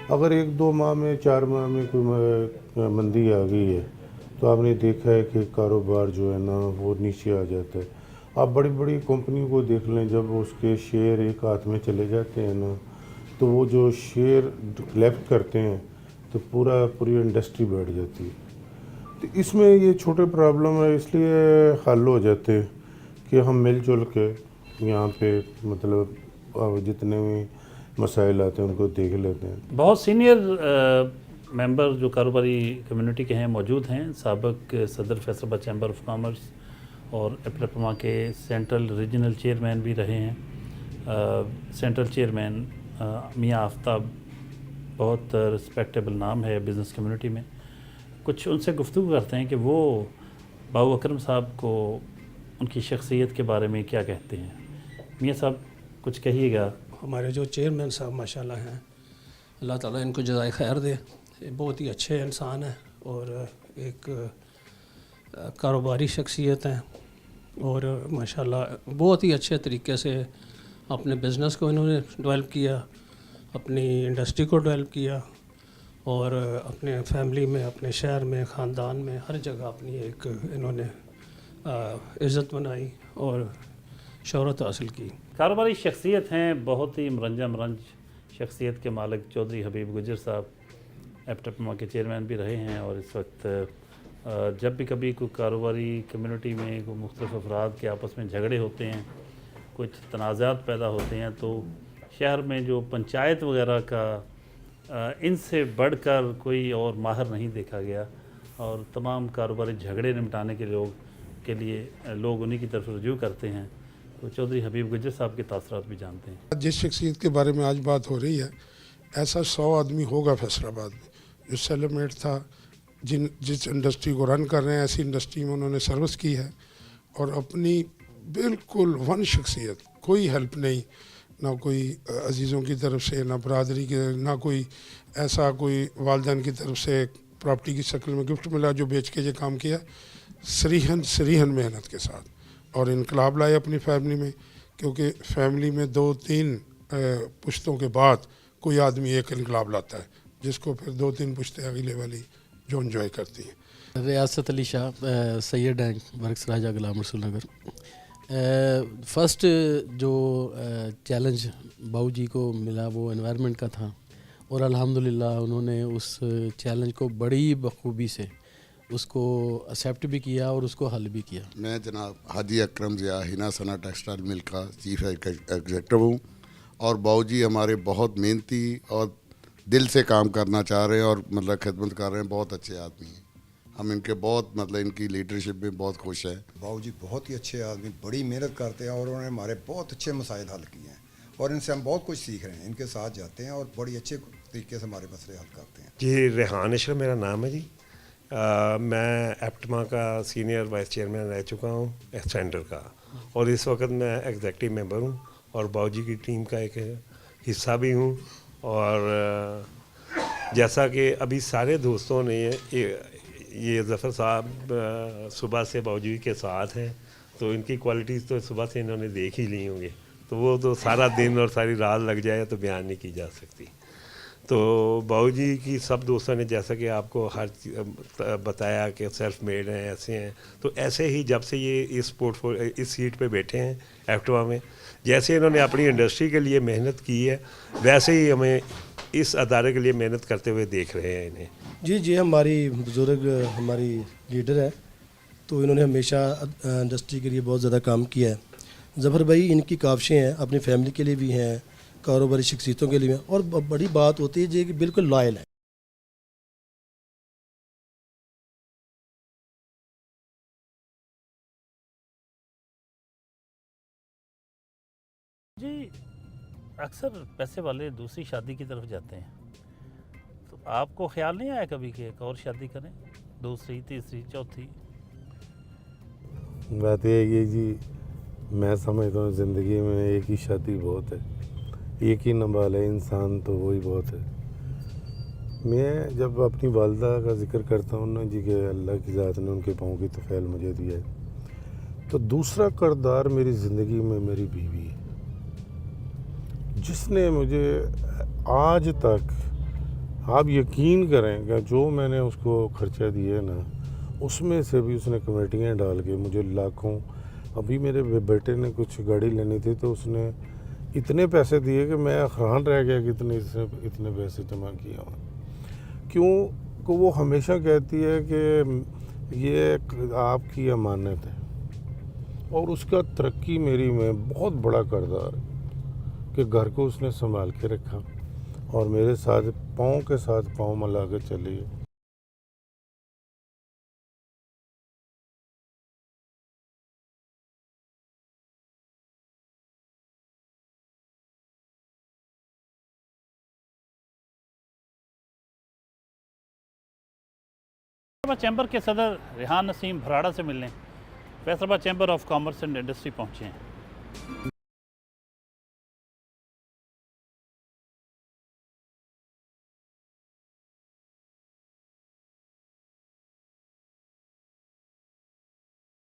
اگر 1-2 ماہ میں 4 ماہ میں کوئی مندی آ گئی ہے تو آپ نے دیکھا ہے کہ کاروبار جو ہے نا وہ نیچے آ جاتا ہے. آپ بڑی بڑی کمپنیوں کو دیکھ لیں, جب اس کے شیئر ایک ہاتھ میں چلے جاتے ہیں نا تو وہ جو شیئر لیفٹ کرتے ہیں تو پوری انڈسٹری بیٹھ جاتی ہے. تو اس میں یہ چھوٹے پرابلم ہے, اس لیے حل ہو جاتے ہیں کہ ہم مل جل کے یہاں پہ مطلب جتنے بھی مسائل آتے ہیں ان کو دیکھ لیتے ہیں. بہت سینئر ممبر جو کاروباری کمیونٹی کے ہیں موجود ہیں. سابق صدر فیصل آباد چیمبر آف کامرس اور ایپٹما کے سینٹرل ریجنل چیئرمین بھی رہے ہیں. سینٹرل چیئرمین میاں آفتاب بہت رسپیکٹیبل نام ہے بزنس کمیونٹی میں. کچھ ان سے گفتگو کرتے ہیں کہ وہ باؤ اکرم صاحب کو ان کی شخصیت کے بارے میں کیا کہتے ہیں. میاں صاحب کچھ کہیے گا. ہمارے جو چیئرمین صاحب ماشاءاللہ ہیں, اللہ تعالیٰ ان کو جزائے خیر دے. بہت ہی اچھے انسان ہیں اور ایک کاروباری شخصیت ہیں, اور ماشاءاللہ بہت ہی اچھے طریقے سے اپنے بزنس کو انہوں نے ڈیولپ کیا, اپنی انڈسٹری کو ڈیولپ کیا, اور اپنے فیملی میں, اپنے شہر میں, خاندان میں, ہر جگہ اپنی ایک انہوں نے عزت بنائی اور شہرت حاصل کی. کاروباری شخصیت ہیں, بہت ہی مرنج شخصیت کے مالک چودھری حبیب گجر صاحب ایپٹما کے چیئرمین بھی رہے ہیں, اور اس وقت جب بھی کبھی کوئی کاروباری کمیونٹی میں کوئی مختلف افراد کے آپس میں جھگڑے ہوتے ہیں, کچھ تنازعات پیدا ہوتے ہیں, تو شہر میں جو پنچایت وغیرہ کا ان سے بڑھ کر کوئی اور ماہر نہیں دیکھا گیا, اور تمام کاروباری جھگڑے نمٹانے کے لیے لوگ انہی کی طرف رجوع کرتے ہیں. تو چودھری حبیب گجر صاحب کے تاثرات بھی جانتے ہیں. جس شخصیت کے بارے میں آج بات ہو رہی ہے, ایسا 100 آدمی ہوگا فیصل آباد میں جو سیلیبریٹ تھا, جس انڈسٹری کو رن کر رہے ہیں ایسی انڈسٹری میں انہوں نے سروس کی ہے, اور اپنی بالکل ون شخصیت, کوئی ہیلپ نہیں, نہ کوئی عزیزوں کی طرف سے, نہ برادری کی, نہ کوئی ایسا کوئی والدین کی طرف سے پراپرٹی کی شکل میں گفٹ ملا جو بیچ کے یہ کام کیا. سریحن محنت کے ساتھ, اور انقلاب لائے اپنی فیملی میں, کیونکہ فیملی میں 2-3 پشتوں کے بعد کوئی آدمی ایک انقلاب لاتا ہے جس کو پھر 2-3 پشتیں اگلے والی جو انجوائے کرتی ہیں. ریاست علی شاہ, سید ڈینک, ورکس راجہ غلام رسول نگر. فرسٹ جو چیلنج باؤ جی کو ملا وہ انوائرمنٹ کا تھا, اور الحمدللہ انہوں نے اس چیلنج کو بڑی بخوبی سے اس کو ایکسیپٹ بھی کیا اور اس کو حل بھی کیا. میں جناب حاجی اکرم ضیاء ہنا ثنا ٹیکسٹائل مل کا چیف ایگزیکٹو ہوں, اور باؤ جی ہمارے بہت محنتی اور دل سے کام کرنا چاہ رہے ہیں اور مطلب خدمت کر رہے ہیں. بہت اچھے آدمی ہیں, ہم ان کے بہت مطلب ان کی لیڈرشپ میں بہت خوش ہیں. باؤ جی بہت ہی اچھے آدمی, بڑی محنت کرتے ہیں, اور انہوں نے ہمارے بہت اچھے مسائل حل کیے ہیں, اور ان سے ہم بہت کچھ سیکھ رہے ہیں. ان کے ساتھ جاتے ہیں اور بڑی اچھے طریقے سے ہمارے مسئلے حل کرتے ہیں. جی ریحان اشرف میرا نام ہے جی. میں ایپٹما کا سینئر وائس چیئرمین رہ چکا ہوں سینٹر کا, اور اس وقت میں ایگزیکٹو ممبر ہوں اور باؤ جی کی ٹیم کا ایک حصہ بھی ہوں. اور جیسا کہ ابھی سارے دوستوں نے یہ ظفر صاحب صبح سے باؤ جی کے ساتھ ہیں, تو ان کی کوالٹیز تو صبح سے انہوں نے دیکھ ہی لی ہوں گے, तो वो तो सारा दिन और सारी रात लग जाए तो बयान नहीं की जा सकती। तो बाबूजी की सब दोस्तों ने जैसा कि आपको हर बताया कि सेल्फ मेड हैं, ऐसे हैं, तो ऐसे ही जब से ये इस सीट पे बैठे हैं एक्टिवा में, जैसे इन्होंने अपनी इंडस्ट्री के लिए मेहनत की है, वैसे ही हमें इस अदारे के लिए मेहनत करते हुए देख रहे हैं इन्हें। जी हमारी बुज़ुर्ग हमारी लीडर है, तो इन्होंने हमेशा इंडस्ट्री के लिए बहुत ज़्यादा काम किया है। ज़फ़र भाई इनकी काविशें हैं, अपनी फैमिली के लिए भी हैं, कारोबारी शख्सियतों के लिए, और बड़ी बात होती है जी कि बिल्कुल लॉयल है। जी अक्सर पैसे वाले दूसरी शादी की तरफ जाते हैं, तो आपको ख्याल नहीं आया कभी कि एक और शादी करें, दूसरी, तीसरी, चौथी? बात यह है कि जी मैं समझता हूँ ज़िंदगी में एक ही शादी बहुत है, एक ही नंबाले इंसान तो वही बहुत है। मैं जब अपनी वालदा का जिक्र करता हूँ ना जी कि अल्लाह की ज़ात ने उनके पाँव की तफैल मुझे दिया है, तो दूसरा किरदार मेरी ज़िंदगी में मेरी बीवी है, जिसने मुझे आज तक, आप यकीन करें कि जो मैंने उसको खर्चा दिया ना, उसमें से भी उसने कमेटियाँ डाल के मुझे लाखों, अभी मेरे बेटे ने कुछ गाड़ी लेनी थी तो उसने इतने पैसे दिए कि मैं हैरान रह गया कि इतने पैसे जमा किया हुआ। क्यों कि वो हमेशा कहती है कि ये आपकी अमानत है, और उसका तरक्की मेरी में बहुत बड़ा किरदार है कि घर को उसने संभाल के रखा और मेरे साथ पाँव के साथ पाँव मिला के चली है। चैम्बर के सदर रेहान नसीम भराड़ा से मिलने Faisalabad chamber of commerce and industry पहुंचे हैं।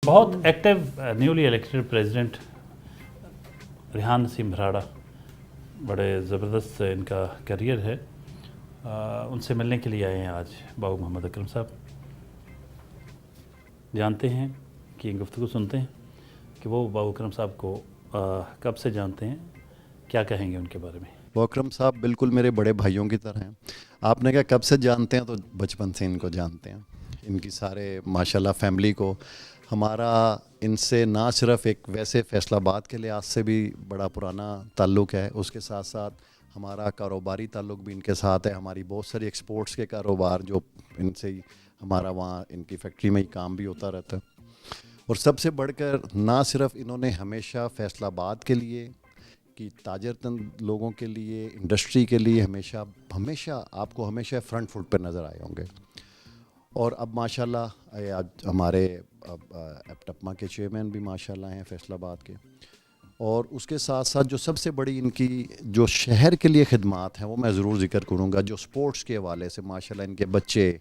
बहुत active newly elected president Rehan Naseem Bharada, बड़े ज़बरदस्त इनका करियर है, उनसे मिलने के लिए आए हैं आज बाबू मोहम्मद अकरम साहब। जानते हैं कि गुफ्तगू सुनते हैं कि वो बाबू अकरम साहब को कब से जानते हैं, क्या कहेंगे उनके बारे में। बाबू अकरम साहब बिल्कुल मेरे बड़े भाइयों की तरह हैं। आपने कहा कब से जानते हैं, तो बचपन से इनको जानते हैं। इनकी सारे माशाल्लाह फैमिली को हमारा इनसे ना सिर्फ एक वैसे फैसलाबाद के लिहाज से भी बड़ा पुराना ताल्लुक़ है, उसके साथ साथ हमारा कारोबारी ताल्लुक़ भी इनके साथ है। हमारी बहुत सारी एक्सपोर्ट्स के कारोबार जो इनसे ही हमारा वहाँ इनकी फैक्ट्री में ही काम भी होता रहता है। और सबसे बढ़कर ना सिर्फ इन्होंने हमेशा फैसलाबाद के लिए कि ताजर लोगों के लिए, इंडस्ट्री के लिए हमेशा आपको हमेशा फ्रंट फुट पर नज़र आए होंगे। और अब माशाल्लाह आज हमारे एप्टमा के चेयरमैन भी माशाल्लाह हैं फैसलाबाद के। और उसके साथ साथ जो सबसे बड़ी इनकी जो शहर के लिए खिदमात हैं वो मैं ज़रूर ज़िक्र करूँगा। जो स्पोर्ट्स के हवाले से माशाल्लाह इनके बच्चे,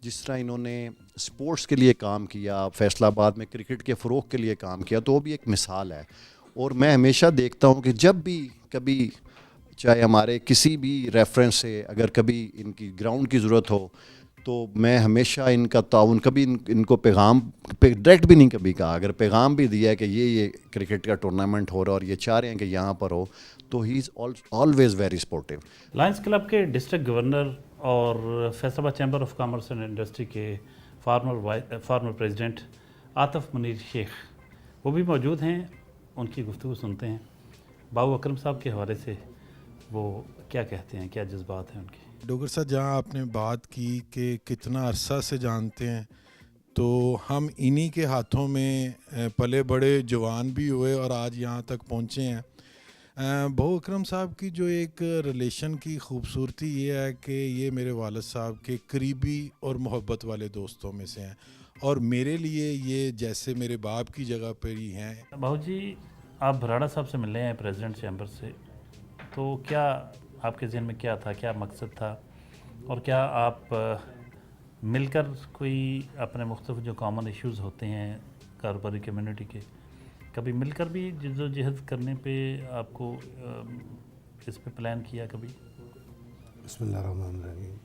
जिस तरह इन्होंने स्पोर्ट्स के लिए काम किया, फैसलाबाद में क्रिकेट के फ़रोग़ के लिए काम किया, तो वो भी एक मिसाल है। और मैं हमेशा देखता हूँ कि जब भी कभी चाहे हमारे किसी भी रेफरेंस से अगर कभी इनकी ग्राउंड की ज़रूरत हो, तो मैं हमेशा इनका ताउन कभी इनको पैगाम डायरेक्ट भी नहीं कभी कहा, अगर पैगाम भी दिया है कि ये क्रिकेट का टूर्नामेंट हो रहा है और ये चाह रहे हैं कि यहाँ पर हो, तो he is always very supportive. Lions club के डिस्ट्रिक्ट गवर्नर और Faisalabad chamber of commerce and industry के फार्मर प्रेसिडेंट आतिफ मुनीर शेख वो भी मौजूद हैं, उनकी गुफ्तगू सुनते हैं। बाबू अकरम साहब के हवाले से वो क्या कहते हैं, क्या जज्बात हैं उनके। डोगर साहब, जहाँ आपने बात की कि कितना अरसा से जानते हैं, तो हम इन्हीं के हाथों में पले बड़े जवान भी हुए और आज यहाँ तक पहुँचे हैं। बाबू अकरम साहब की जो एक रिलेशन की खूबसूरती ये है कि ये मेरे वालिद साहब के करीबी और मोहब्बत वाले दोस्तों में से हैं, और मेरे लिए ये जैसे मेरे बाप की जगह पर ही हैं। बाबू जी, आप भराड़ा साहब से मिलने हैं प्रेसिडेंट चैम्बर से, तो क्या आपके ज़हन में क्या था, क्या मकसद था, और क्या आप मिलकर कोई अपने मुख्तलिफ जो कॉमन इश्यूज़ होते हैं कारोबारी कम्युनिटी के, कभी मिलकर भी जद्दोजहद करने पे आपको इस पे प्लान किया कभी? बिस्मिल्लाहिर्रहमानिर्रहीम।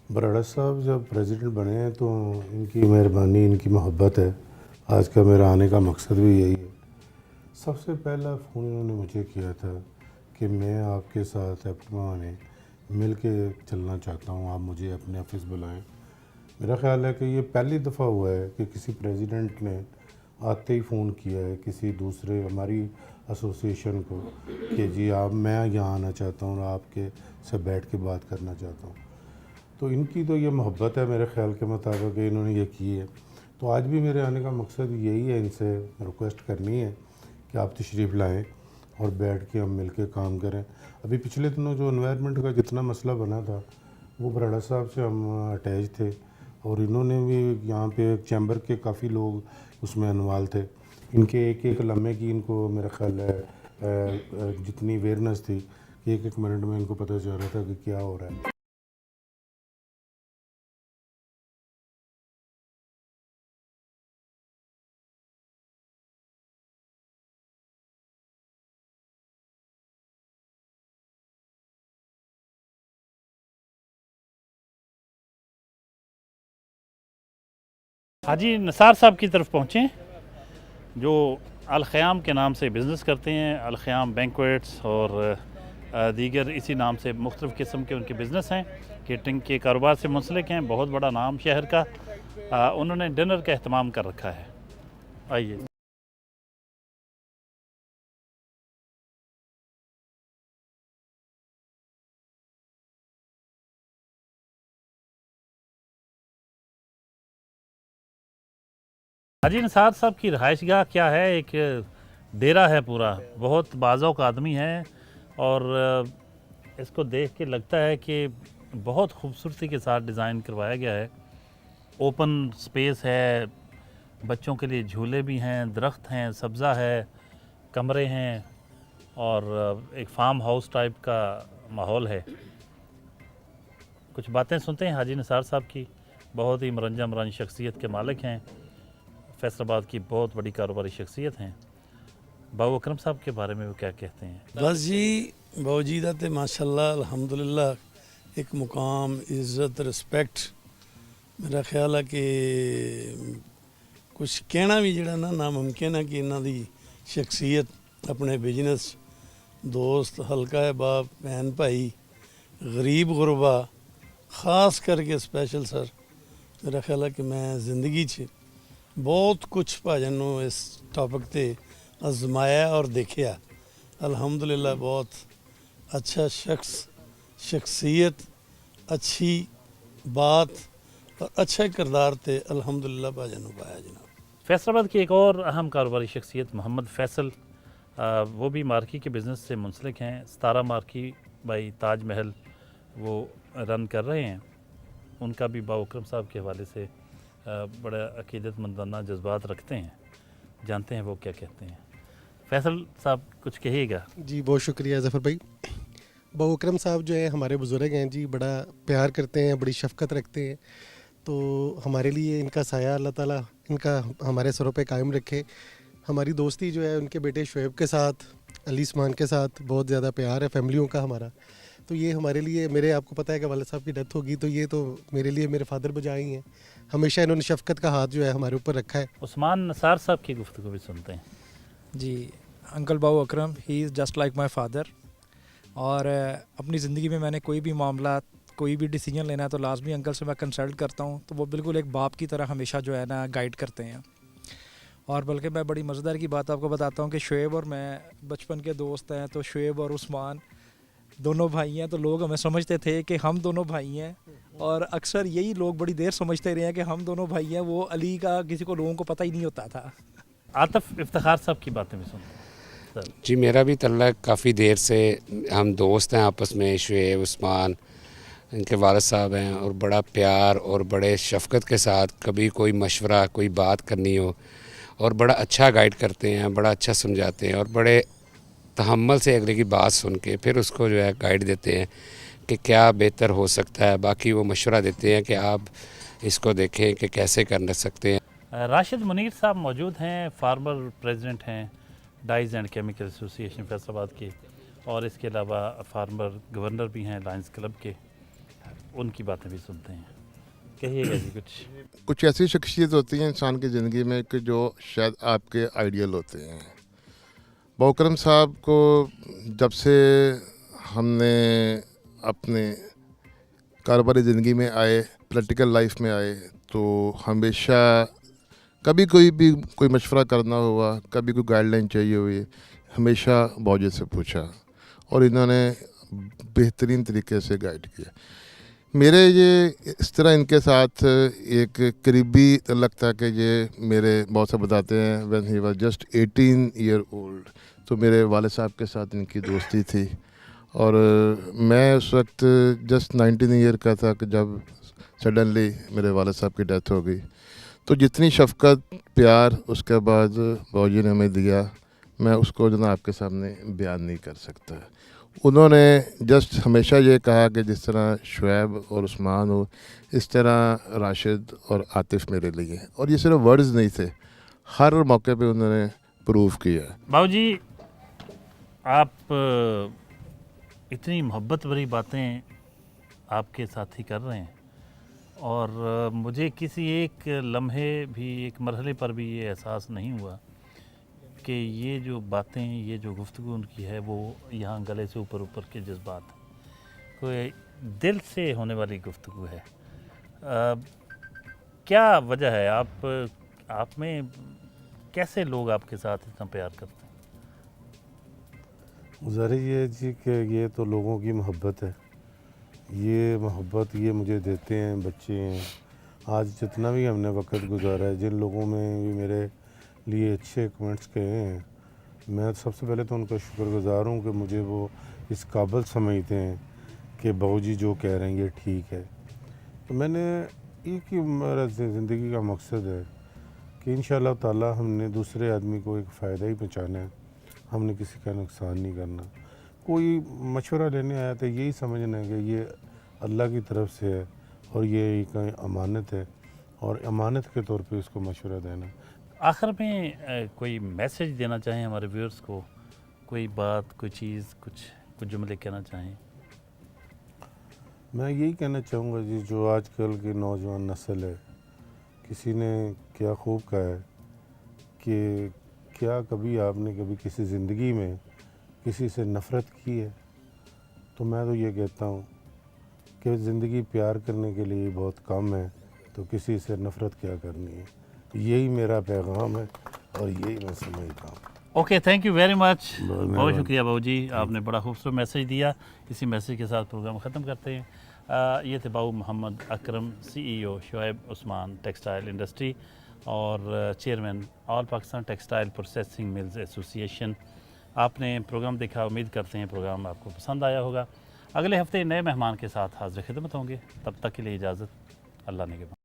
बराड़ा साहब जब प्रेसिडेंट बने हैं तो इनकी मेहरबानी, इनकी मोहब्बत है। आज का मेरा आने का मकसद भी यही है। सबसे पहला फ़ोन इन्होंने मुझे किया था कि मैं आपके साथ एप्टमा में मिल के चलना चाहता हूँ, आप मुझे अपने ऑफिस बुलाएं। मेरा ख्याल है कि ये पहली दफ़ा हुआ है कि किसी प्रेसिडेंट ने आते ही फ़ोन किया है किसी दूसरे हमारी एसोसिएशन को कि जी मैं यहाँ आना चाहता हूँ और आपके से बैठ के बात करना चाहता हूँ। तो इनकी तो ये मोहब्बत है मेरे ख्याल के मुताबिक इन्होंने ये की है। तो आज भी मेरे आने का मकसद यही है, इनसे रिक्वेस्ट करनी है कि आप तशरीफ़ लाएँ और बैठ के हम मिल के काम करें। अभी पिछले दिनों जो एनवायरनमेंट का जितना मसला बना था वो बराड़ा साहब से हम अटैच थे और इन्होंने भी यहाँ पे चैम्बर के काफ़ी लोग उसमें इन्वॉल्व थे। इनके एक एक लम्हे की इनको मेरा ख्याल है जितनी अवेयरनेस थी कि एक एक मिनट में इनको पता चल रहा था कि क्या हो रहा है। हाजी निसार साहब की तरफ पहुँचें जो अल-ख़याम के नाम से बिज़नेस करते हैं। अल-ख़याम बैंक्वेट्स और दीगर इसी नाम से मुख्तलिफ़ किस्म के उनके बिज़नेस हैं, केटरिंग के कारोबार से मुंसलिक हैं। बहुत बड़ा नाम शहर का। उन्होंने डिनर का अहतमाम कर रखा है। आइए। हाजी निसार साहब की रहायशगाह क्या है? एक डेरा है पूरा, बहुत बाज़ौक़ आदमी है और इसको देख के लगता है कि बहुत खूबसूरती के साथ डिज़ाइन करवाया गया है। ओपन स्पेस है, बच्चों के लिए झूले भी हैं, दरख्त हैं, सब्ज़ा है, कमरे हैं और एक फार्म हाउस टाइप का माहौल है। कुछ बातें सुनते हैं हाजी निसार साहब की। बहुत ही मरंजा शख्सियत के मालिक हैं, फैसलाबाद की बहुत बड़ी कारोबारी शख्सियत हैं। बाबू अकरम साहब के बारे में वो क्या कहते हैं? बस जी बावजूद है माशाल्लाह अल्हम्दुलिल्लाह एक मुकाम, इज़्ज़त, रिस्पेक्ट। मेरा ख्याल है कि कुछ कहना भी जड़ा ना नामुमकिन है कि इन्हों की शख्सियत अपने बिजनेस, दोस्त, हल्का है बाप, बहन भाई, गरीब गुरबा, ख़ास करके स्पैशल सर मेरा ख्याल है कि मैं ज़िंदगी च बहुत कुछ भाजन इस टॉपिक ते आजमाया और देखिया। अल्हम्दुलिल्लाह बहुत अच्छा शख्स, शख्सियत, अच्छी बात और अच्छा किरदार थे अल्हम्दुलिल्लाह भाजन पाया जनाब। फैसलाबाद की एक और अहम कारोबारी शख्सियत मोहम्मद फैसल, वो भी मार्की के बिज़नेस से मुंसलिक हैं। 17 मार्की बाई ताज महल वो रन कर रहे हैं। उनका भी बाबू अकरम साहब के हवाले से बड़ा अकीदतमंदाना जज्बात रखते हैं। जानते हैं वो क्या कहते हैं। फैसल साहब कुछ कहिएगा। जी बहुत शुक्रिया ज़फ़र भाई। बाबू अकरम साहब जो है हमारे बुज़ुर्ग हैं जी, बड़ा प्यार करते हैं, बड़ी शफ़क़त रखते हैं। तो हमारे लिए इनका साया अल्लाह ताला इनका हमारे सरों पे कायम रखे। हमारी दोस्ती जो है उनके बेटे शुएब के साथ, अली उस्मान के साथ बहुत ज़्यादा प्यार है फैमिलियों का हमारा। तो ये हमारे लिए, मेरे आपको पता है कि वालिद साहब की डेथ होगी तो ये तो मेरे लिए मेरे फादर बजाई हैं। हमेशा इन्होंने शफ़क़त का हाथ जो है हमारे ऊपर रखा है। उस्मान निसार साहब की गुफ्तगू भी सुनते हैं। जी uncle Babu Akram, he is just like my father. और अपनी ज़िंदगी में मैंने कोई भी मामला, कोई भी डिसीजन लेना है तो लाजमी अंकल से मैं कंसल्ट करता हूँ। तो वो बिल्कुल एक बाप की तरह हमेशा जो है ना गाइड करते हैं। और बल्कि मैं बड़ी मज़ेदार की बात आपको बताता हूँ कि शुएब और मैं बचपन के दोस्त हैं। तो शुएब और उस्मान दोनों भाई हैं, तो लोग हमें समझते थे कि हम दोनों भाई हैं। और अक्सर यही लोग बड़ी देर समझते रहे हैं कि हम दोनों भाई हैं। वो अली का किसी को लोगों को पता ही नहीं होता था। आतिफ इफ्तिखार साहब की बातें भी सुनते हैं। जी मेरा भी तल्लक काफ़ी देर से हम दोस्त हैं आपस में। शुएब, उस्मान, इनके वालिद साहब हैं और बड़ा प्यार और बड़े शफ़क़त के साथ कभी कोई मशवरा, कोई बात करनी हो और बड़ा अच्छा गाइड करते हैं, बड़ा अच्छा समझाते हैं और बड़े तहम्मुल से अगले की बात सुन के फिर उसको जो है गाइड देते हैं कि क्या बेहतर हो सकता है। बाकी वो मशवरा देते हैं कि आप इसको देखें कि कैसे कर सकते हैं। راشد منیر صاحب موجود ہیں، فارمر پریزیڈنٹ ہیں ڈائز اینڈ کیمیکل ایسوسی ایشن فیصل آباد کے، اور اس کے علاوہ فارمر گورنر بھی ہیں لائنز کلب کے. ان کی باتیں بھی سنتے ہیں. کہیے گا جی کچھ ایسی شخصیت ہوتی ہیں انسان کی زندگی میں کہ جو شاید آپ کے آئیڈیل ہوتے ہیں. باو اکرم صاحب کو جب سے ہم نے اپنے کاروباری زندگی میں آئے، پولیٹیکل لائف میں آئے، تو ہمیشہ کبھی کوئی مشورہ کرنا ہوا، کبھی کوئی گائیڈ لائن چاہیے ہوئی، ہمیشہ باو جی سے پوچھا اور انہوں نے بہترین طریقے سے گائیڈ کیا. میرے یہ اس طرح ان کے ساتھ ایک قریبی تعلق تھا کہ یہ میرے بہت سے بتاتے ہیں when he was just 18 year old، تو میرے والد صاحب کے ساتھ ان کی دوستی تھی، اور میں اس وقت جسٹ 19 ایئر کا تھا کہ جب سڈنلی میرے والد صاحب کی ڈیتھ ہو گئی. تو جتنی شفقت، پیار اس کے بعد باو جی نے ہمیں دیا، میں اس کو جو آپ کے سامنے بیان نہیں کر سکتا. انہوں نے جسٹ ہمیشہ یہ کہا کہ جس طرح شعیب اور عثمان ہو، اس طرح راشد اور عاطف میرے لیے، اور یہ صرف ورڈز نہیں تھے، ہر موقع پہ انہوں نے پروو کیا. باو جی، آپ اتنی محبت بھری باتیں آپ کے ساتھی کر رہے ہیں، اور مجھے کسی ایک لمحے بھی، ایک مرحلے پر بھی یہ احساس نہیں ہوا کہ یہ جو باتیں، یہ جو گفتگو ان کی ہے، وہ یہاں گلے سے اوپر کے جذبات، کوئی دل سے ہونے والی گفتگو ہے. کیا وجہ ہے؟ آپ میں کیسے لوگ آپ کے ساتھ اتنا پیار کرتے ہیں؟ ظاہر یہ ہے جی کہ یہ تو لوگوں کی محبت ہے، یہ محبت یہ مجھے دیتے ہیں بچے ہیں. آج جتنا بھی ہم نے وقت گزارا ہے، جن لوگوں میں بھی میرے لیے اچھے کمنٹس کہے ہیں، میں سب سے پہلے تو ان کا شکر گزار ہوں کہ مجھے وہ اس قابل سمجھتے ہیں کہ باو جی جو کہہ رہے ہیں یہ ٹھیک ہے. تو میں نے ایک ہی میرا زندگی کا مقصد ہے کہ انشاءاللہ تعالی ہم نے دوسرے آدمی کو ایک فائدہ ہی پہنچانا ہے، ہم نے کسی کا نقصان نہیں کرنا. کوئی مشورہ لینے آیا تو یہی سمجھنا ہے کہ یہ اللہ کی طرف سے ہے اور یہ ایک امانت ہے، اور امانت کے طور پہ اس کو مشورہ دینا. آخر میں کوئی میسیج دینا چاہیں ہمارے ویورز کو، کوئی بات، کوئی چیز، کچھ جملے کہنا چاہیں؟ میں یہی کہنا چاہوں گا جی، جو آج کل کی نوجوان نسل ہے، کسی نے کیا خوب کہا ہے کہ کیا کبھی آپ نے کبھی کسی زندگی میں کسی سے نفرت کی ہے؟ تو میں تو یہ کہتا ہوں کہ زندگی پیار کرنے کے لیے بہت کم ہے، تو کسی سے نفرت کیا کرنی ہے. یہی میرا پیغام ہے اور یہی میں سمجھتا ہوں. Okay, thank you very much. بہت شکریہ باو جی، آپ نے بڑا خوبصورت میسیج دیا. اسی میسیج کے ساتھ پروگرام ختم کرتے ہیں. یہ تھے باو محمد اکرم، CEO شعیب عثمان ٹیکسٹائل انڈسٹری اور چیئرمین آل پاکستان ٹیکسٹائل پروسیسنگ ملز ایسوسی ایشن. آپ نے پروگرام دیکھا، امید کرتے ہیں پروگرام آپ کو پسند آیا ہوگا. اگلے ہفتے نئے مہمان کے ساتھ حاضر خدمت ہوں گے. تب تک کے لیے اجازت. اللہ نگہبان.